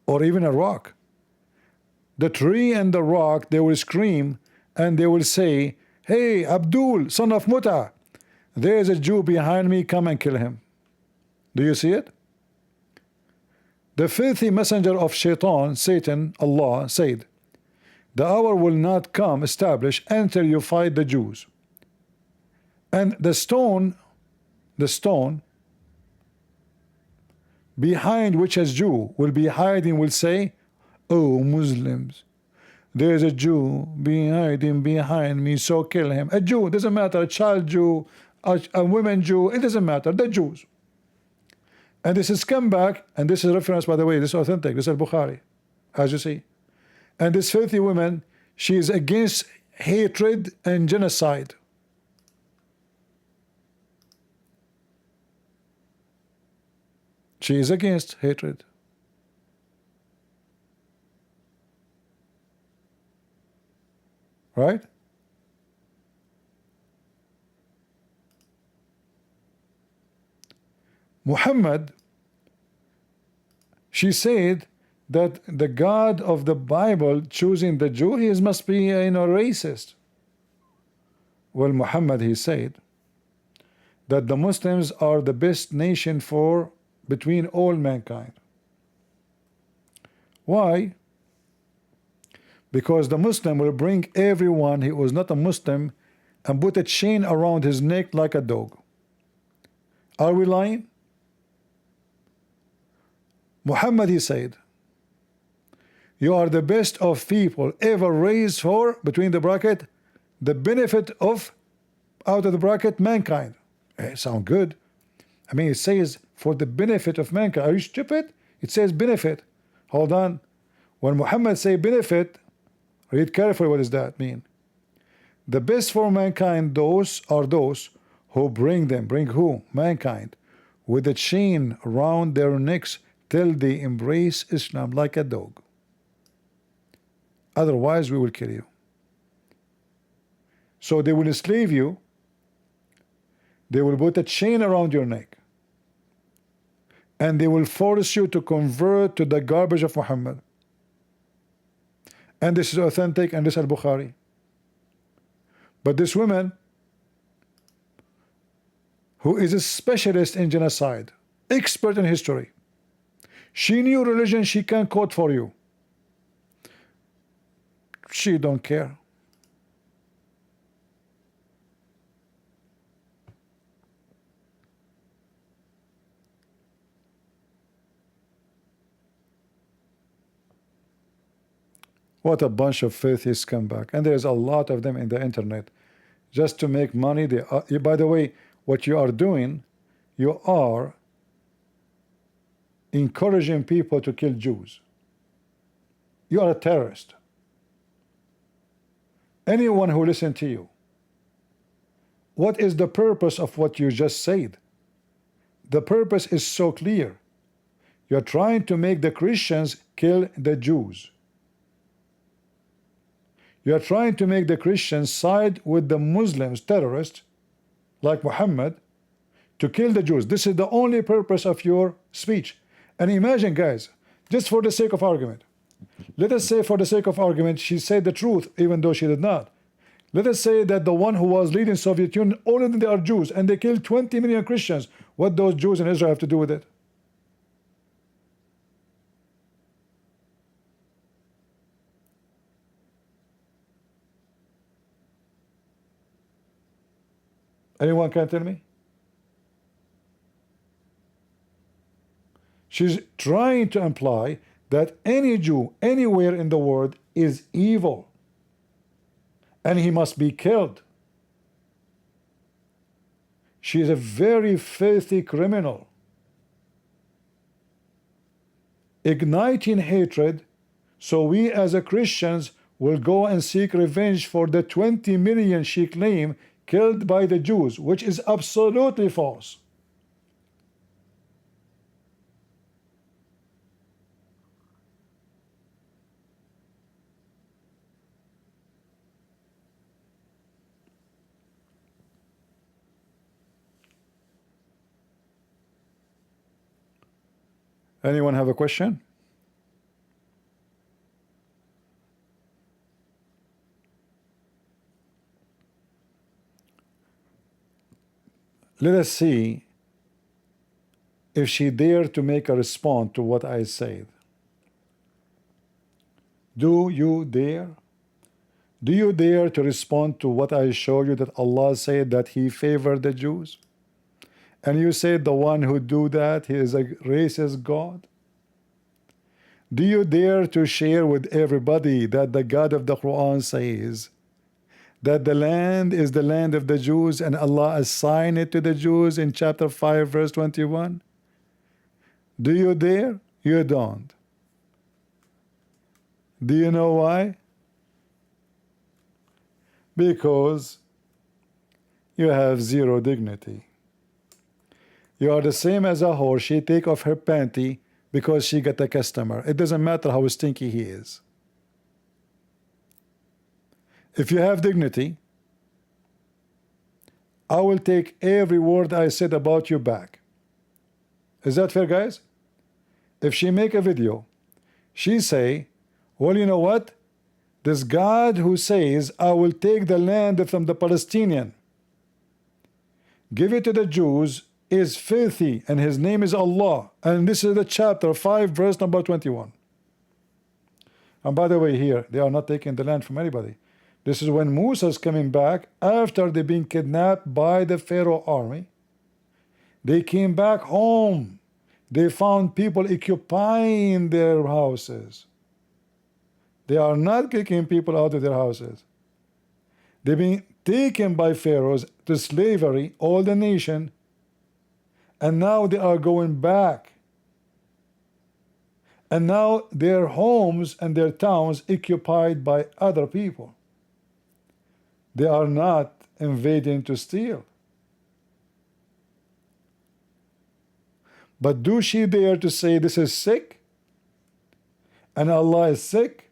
or even a rock, the tree and the rock, they will scream and they will say, hey, Abdul, son of Muta, there is a Jew behind me, come and kill him. Do you see it? The filthy messenger of Shaitan, Satan, Allah, said, the hour will not come established until you fight the Jews. And the stone behind which a Jew will be hiding will say, oh Muslims, there's a Jew hiding behind me, so kill him. A Jew, doesn't matter, a child Jew, a woman Jew, it doesn't matter, the Jews. And this is come back, and this is reference, by the way, this is authentic, this is Bukhari, as you see. And this filthy woman, she is against hatred and genocide. She is against hatred. Right? Muhammad, she said that the God of the Bible choosing the Jew, he must be, racist. Well, Muhammad, he said that the Muslims are the best nation for between all mankind. Why? Because the Muslim will bring everyone who was not a Muslim and put a chain around his neck like a dog. Are we lying? Muhammad, he said, you are the best of people ever raised for, between the bracket, the benefit of, out of the bracket, mankind. Sound good. I mean, it says for the benefit of mankind. Are you stupid? It says benefit. Hold on. When Muhammad say benefit, read carefully, what does that mean? The best for mankind, those are those who bring who? Mankind, with a chain around their necks till they embrace Islam like a dog. Otherwise, we will kill you. So they will enslave you. They will put a chain around your neck. And they will force you to convert to the garbage of Muhammad. And this is authentic, and this is Al-Bukhari. But this woman, who is a specialist in genocide, expert in history, she knew religion, she can quote for you. She don't care. What a bunch of filthy scumbag. And there's a lot of them in the internet. Just to make money. They are, by the way, what you are doing, you are encouraging people to kill Jews. You are a terrorist. Anyone who listens to you, what is the purpose of what you just said? The purpose is so clear. You're trying to make the Christians kill the Jews. You are trying to make the Christians side with the Muslims, terrorists, like Muhammad, to kill the Jews. This is the only purpose of your speech. And imagine, guys, just for the sake of argument, let us say for the sake of argument, she said the truth, even though she did not. Let us say that the one who was leading Soviet Union, all of them they are Jews, and they killed 20 million Christians. What those Jews in Israel have to do with it? Anyone can tell me? She's trying to imply that any Jew anywhere in the world is evil and he must be killed. She is a very filthy criminal, igniting hatred, so we as a Christians will go and seek revenge for the 20 million she claimed killed by the Jews, which is absolutely false. Anyone have a question? Let us see if she dared to make a response to what I said. Do you dare? Do you dare to respond to what I showed you, that Allah said that He favored the Jews? And you said the one who do that, he is a racist God? Do you dare to share with everybody that the God of the Quran says that the land is the land of the Jews and Allah assigned it to the Jews in chapter 5 verse 21? Do you dare? You don't. Do you know why? Because you have zero dignity. You are the same as a whore. She take off her panty because she got a customer. It doesn't matter how stinky he is. If you have dignity, I will take every word I said about you back. Is that fair, guys? If she make a video, she say, well, you know what? This God who says, I will take the land from the Palestinian, give it to the Jews, is filthy, and his name is Allah. And this is the chapter 5 verse number 21. And by the way, here they are not taking the land from anybody. This is when Musa is coming back after they being kidnapped by the Pharaoh army. They came back home. They found people occupying their houses. They are not kicking people out of their houses. They've been taken by pharaohs to slavery, all the nation, and now they are going back. And now their homes and their towns occupied by other people. They are not invading to steal. But do she dare to say this is sick and Allah is sick?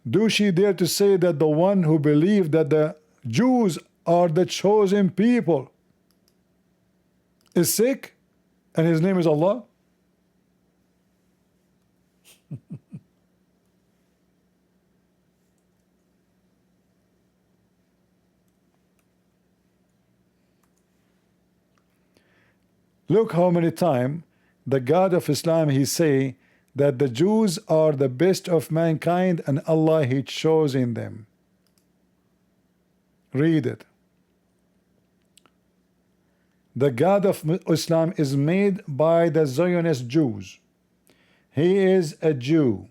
Do she dare to say that the one who believed that the Jews are the chosen people is sick and his name is Allah? Look how many times the God of Islam, he say that the Jews are the best of mankind and Allah, he chosen them. Read it. The God of Islam is made by the Zionist Jews. He is a Jew.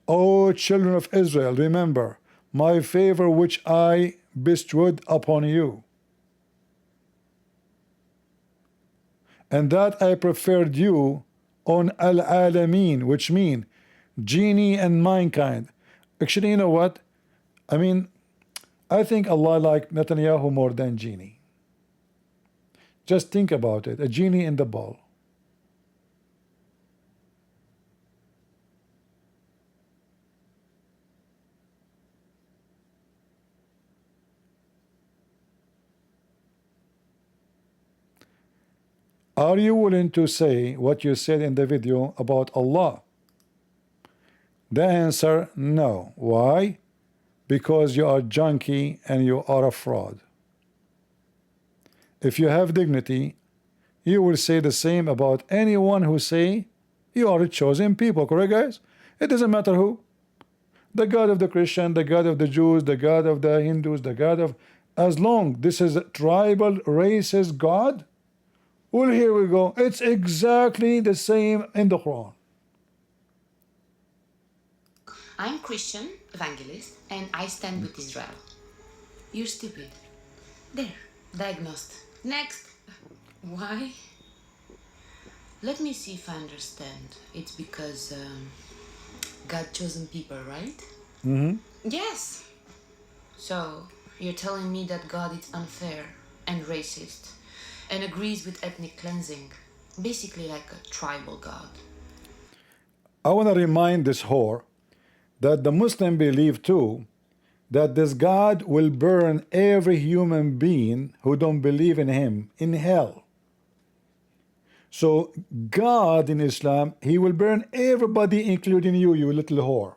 O children of Israel, remember my favor which I bestowed upon you, and that I preferred you on al-alamin, which mean genie and mankind. Actually, you know what? I mean, I think Allah liked Netanyahu more than genie. Just think about it, a genie in the ball. Are you willing to say what you said in the video about Allah? The answer, no. Why? Because you are junkie and you are a fraud. If you have dignity, you will say the same about anyone who say you are a chosen people, correct, guys? It doesn't matter who. The God of the Christian, the God of the Jews, the God of the Hindus, the God of... As long this is a tribal, racist God, well, here we go. It's exactly the same in the Quran. I'm Christian, evangelist, and I stand with Israel. You're stupid. There, diagnosed. Next. Why? Let me see if I understand. It's because God chosen people, right? Mm-hmm. Yes. So, you're telling me that God is unfair and racist and agrees with ethnic cleansing. Basically like a tribal God. I want to remind this whore that the Muslim believe too that this God will burn every human being who don't believe in him in hell. So God in Islam, he will burn everybody including you, you little whore.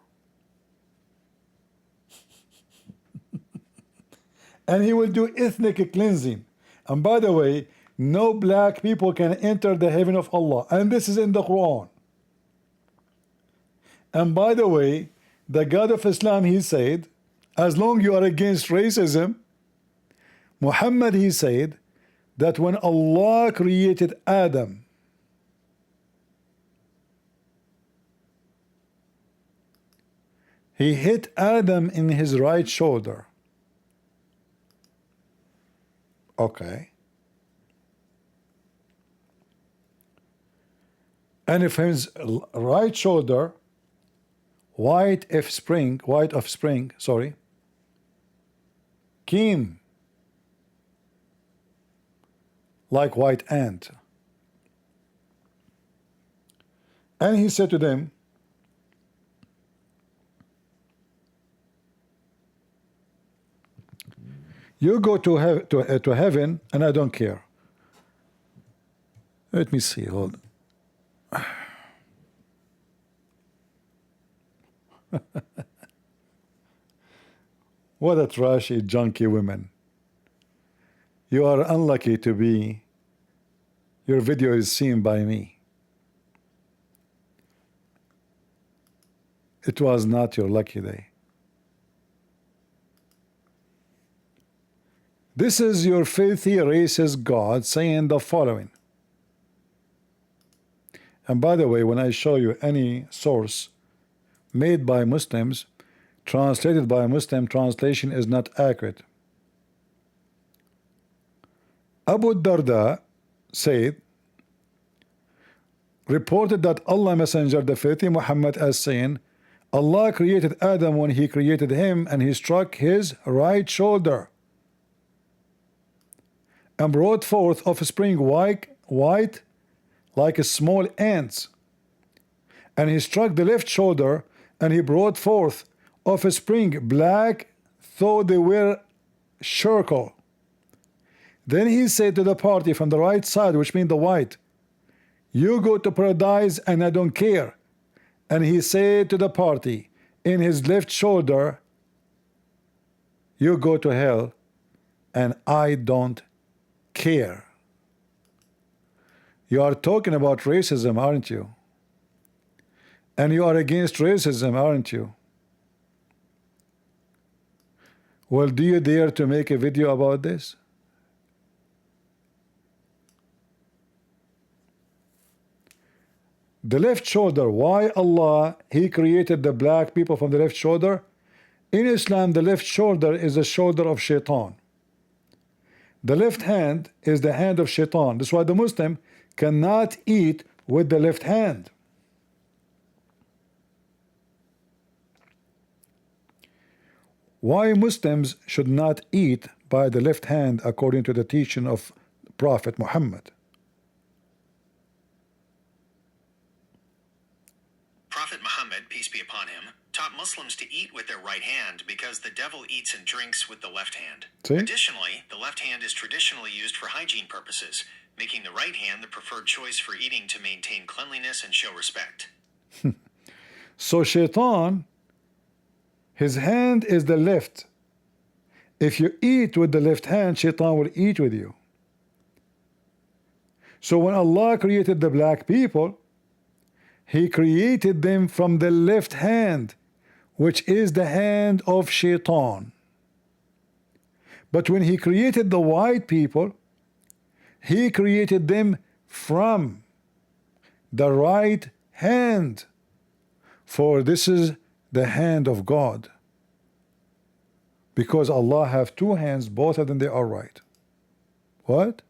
And he will do ethnic cleansing. And by the way, no black people can enter the heaven of Allah. And this is in the Quran. And by the way, the God of Islam, he said, as long you are against racism, Muhammad, he said, that when Allah created Adam, he hit Adam in his right shoulder. Okay. And if his right shoulder, white offspring, sorry, came like white ant. And he said to them, you go to heaven and I don't care. Let me see, hold on. What a trashy, junky women. You are unlucky to be, your video is seen by me. It was not your lucky day. This is your filthy, racist God saying the following. And by the way, when I show you any source made by Muslims, translated by a Muslim, translation is not accurate. Abu Darda said, reported that Allah Messenger, the filthy Muhammad, as saying, Allah created Adam when he created him, and he struck his right shoulder and brought forth offspring white like a small ants. And he struck the left shoulder, and he brought forth offspring black, though they were charcoal. Then he said to the party from the right side, which means the white, you go to paradise and I don't care. And he said to the party in his left shoulder, you go to hell and I don't care. You are talking about racism, aren't you? And you are against racism, aren't you? Well, do you dare to make a video about this? The left shoulder, why Allah, he created the black people from the left shoulder? In Islam, the left shoulder is the shoulder of shaitan. The left hand is the hand of shaitan. That's why the Muslim cannot eat with the left hand. Why Muslims should not eat by the left hand according to the teaching of Prophet Muhammad? Prophet Muhammad, peace be upon him, taught Muslims to eat with their right hand because the devil eats and drinks with the left hand. See? Additionally, the left hand is traditionally used for hygiene purposes, making the right hand the preferred choice for eating to maintain cleanliness and show respect. So shaitan, his hand is the left. If you eat with the left hand, shaitan will eat with you. So when Allah created the black people, he created them from the left hand, which is the hand of shaitan. But when he created the white people, he created them from the right hand, for this is the hand of God. Because Allah have two hands, both of them they are right. What?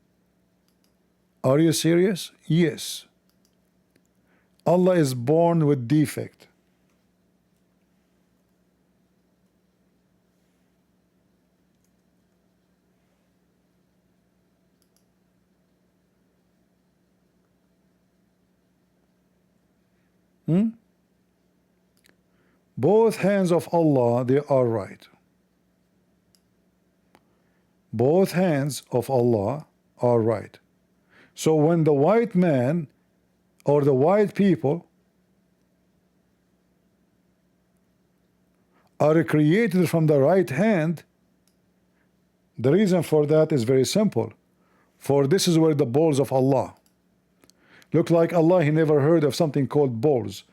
Are you serious? Yes. Allah is born with defect. Both hands of Allah, they are right. Both hands of Allah are right. So when the white man or the white people are created from the right hand, the reason for that is very simple. For this is where the balls of Allah. Look like Allah, he never heard of something called balls.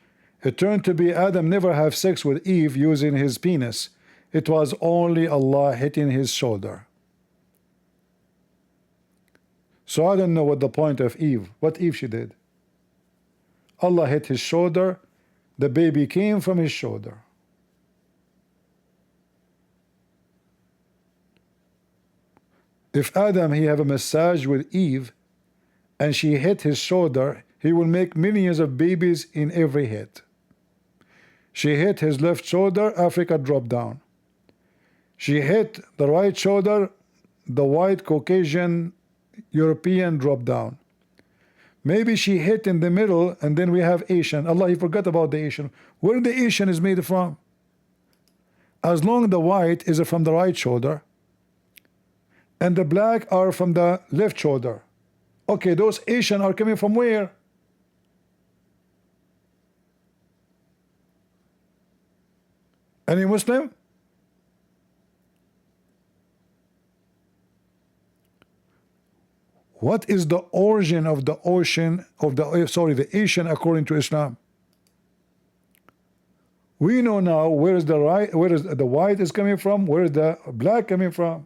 It turned to be Adam never have sex with Eve using his penis. It was only Allah hitting his shoulder. So I don't know what the point of Eve, what Eve she did. Allah hit his shoulder, the baby came from his shoulder. If Adam he have a massage with Eve and she hit his shoulder, he will make millions of babies in every hit. She hit his left shoulder, Africa dropped down. She hit the right shoulder, the white Caucasian European dropped down. Maybe she hit in the middle and then we have Asian. Allah, he forgot about the Asian. Where the Asian is made from? As long the white is from the right shoulder and the black are from the left shoulder. Okay, those Asian are coming from where? Any Muslim? What is the origin of the ocean of the Asian according to Islam? We know now where is the white is coming from, where is the black coming from.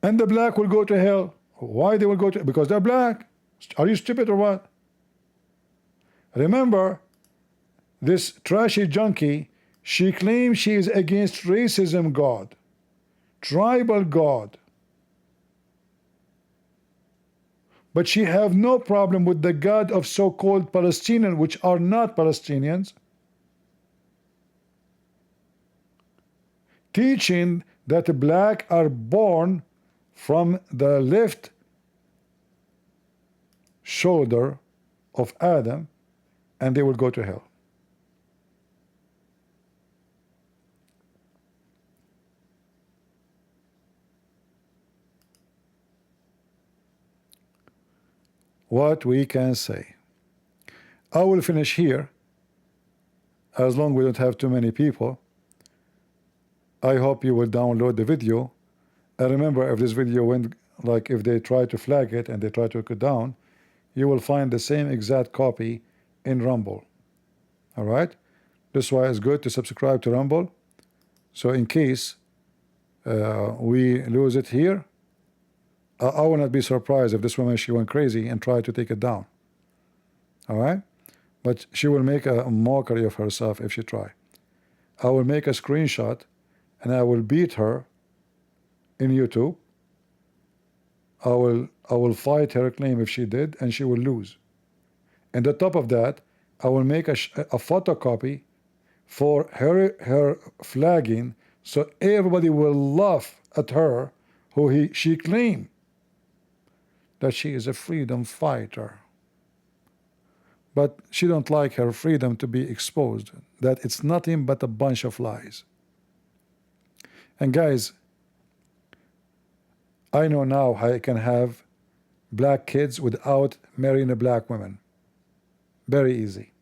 And the black will go to hell. Why they will go to? Because they're black. Are you stupid or what? Remember, this trashy junkie, she claims she is against racism God, tribal God. But she have no problem with the God of so-called Palestinians, which are not Palestinians, teaching that the black are born from the left shoulder of Adam and they will go to hell. What we can say. I will finish here as long as we don't have too many people. I hope you will download the video. And remember, if this video went, like if they try to flag it and they try to take it down, you will find the same exact copy in Rumble. All right? That's why it's good to subscribe to Rumble. So in case we lose it here, I will not be surprised if this woman, she went crazy and tried to take it down. All right? But she will make a mockery of herself if she try. I will make a screenshot and I will beat her in YouTube. I will fight her claim if she did, and she will lose. And on top of that, I will make a photocopy for her flagging, so everybody will laugh at her, she claimed that she is a freedom fighter. But she don't like her freedom to be exposed, that it's nothing but a bunch of lies. And guys, I know now how I can have black kids without marrying a black woman. Very easy.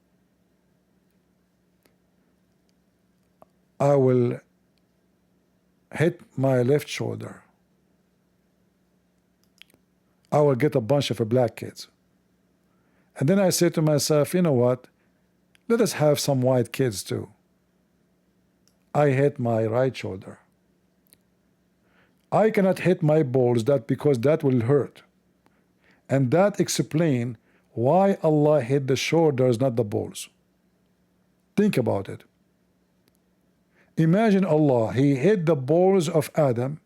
I will hit my left shoulder. I will get a bunch of black kids. And then I say to myself, you know what? Let us have some white kids too. I hit my right shoulder. I cannot hit my balls because that will hurt. And that explains why Allah hit the shoulders, not the balls. Think about it. Imagine Allah, he hit the balls of Adam,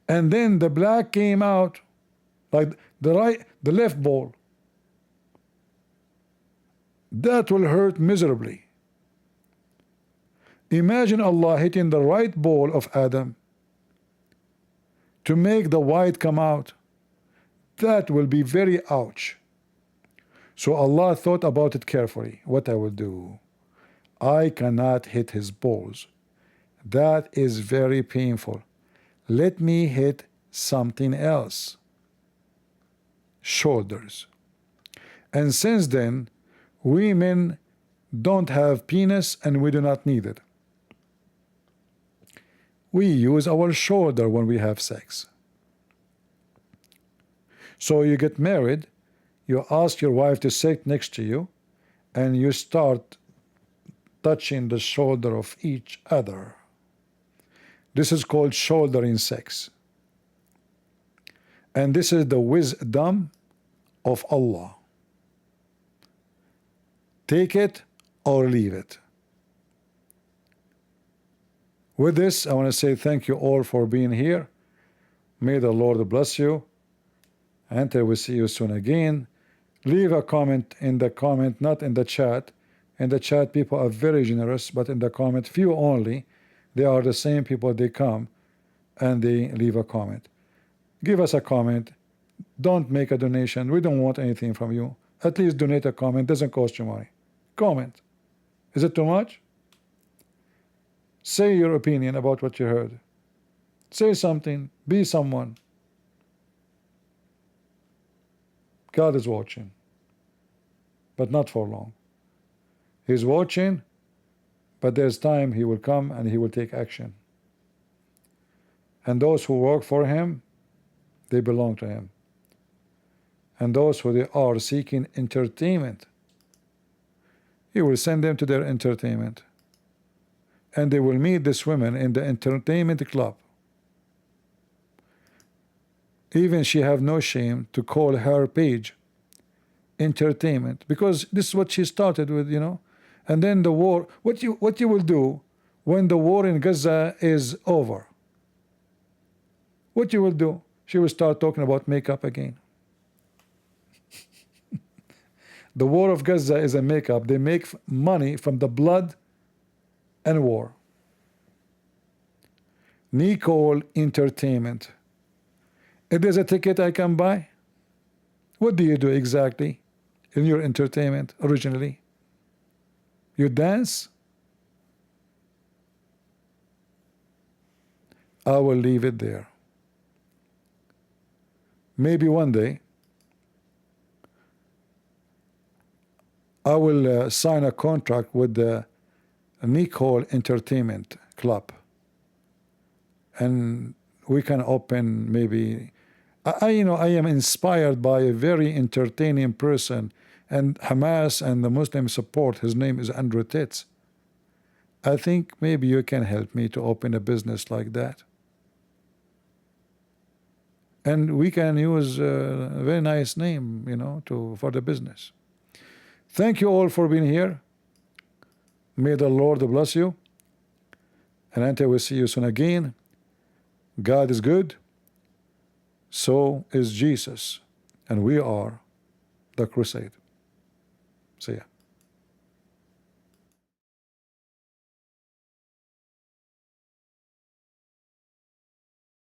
and then the black came out like the left ball. That will hurt miserably. Imagine Allah hitting the right ball of Adam to make the white come out. That will be very ouch. So Allah thought about it carefully. What I will do? I cannot hit his balls. That is very painful. Let me hit something else. Shoulders. And since then, women don't have penis and we do not need it. We use our shoulder when we have sex. So you get married, you ask your wife to sit next to you, and you start touching the shoulder of each other. This is called shouldering sex. And this is the wisdom of Allah. Take it or leave it. With this, I want to say thank you all for being here. May the Lord bless you. Until we see you soon again. Leave a comment in the comment, not in the chat. In the chat, people are very generous, but in the comment, few only. They are the same people, they come and they leave a comment. Give us a comment. Don't make a donation. We don't want anything from you. At least donate a comment. Doesn't cost you money. Comment. Is it too much? Say your opinion about what you heard. Say something. Be someone. God is watching, but not for long. He's watching, but there's time he will come and he will take action. And those who work for him, they belong to him. And those who they are seeking entertainment, he will send them to their entertainment. And they will meet this woman in the entertainment club. Even she have no shame to call her page entertainment, because this is what she started with, you know. And then the war, what you will do when the war in Gaza is over? What you will do? She will start talking about makeup again. The war of Gaza is a makeup. They make money from the blood and war. Nicole Entertainment. If there's a ticket I can buy, what do you do exactly in your entertainment originally? You dance? I will leave it there. Maybe one day I will sign a contract with the Nicole Entertainment Club, and we can open maybe. I am inspired by a very entertaining person, and Hamas and the Muslim support. His name is Andrew Tate. I think maybe you can help me to open a business like that. And we can use a very nice name, you know, for the business. Thank you all for being here. May the Lord bless you. And until we see you soon again, God is good. So is Jesus. And we are the crusade. See ya.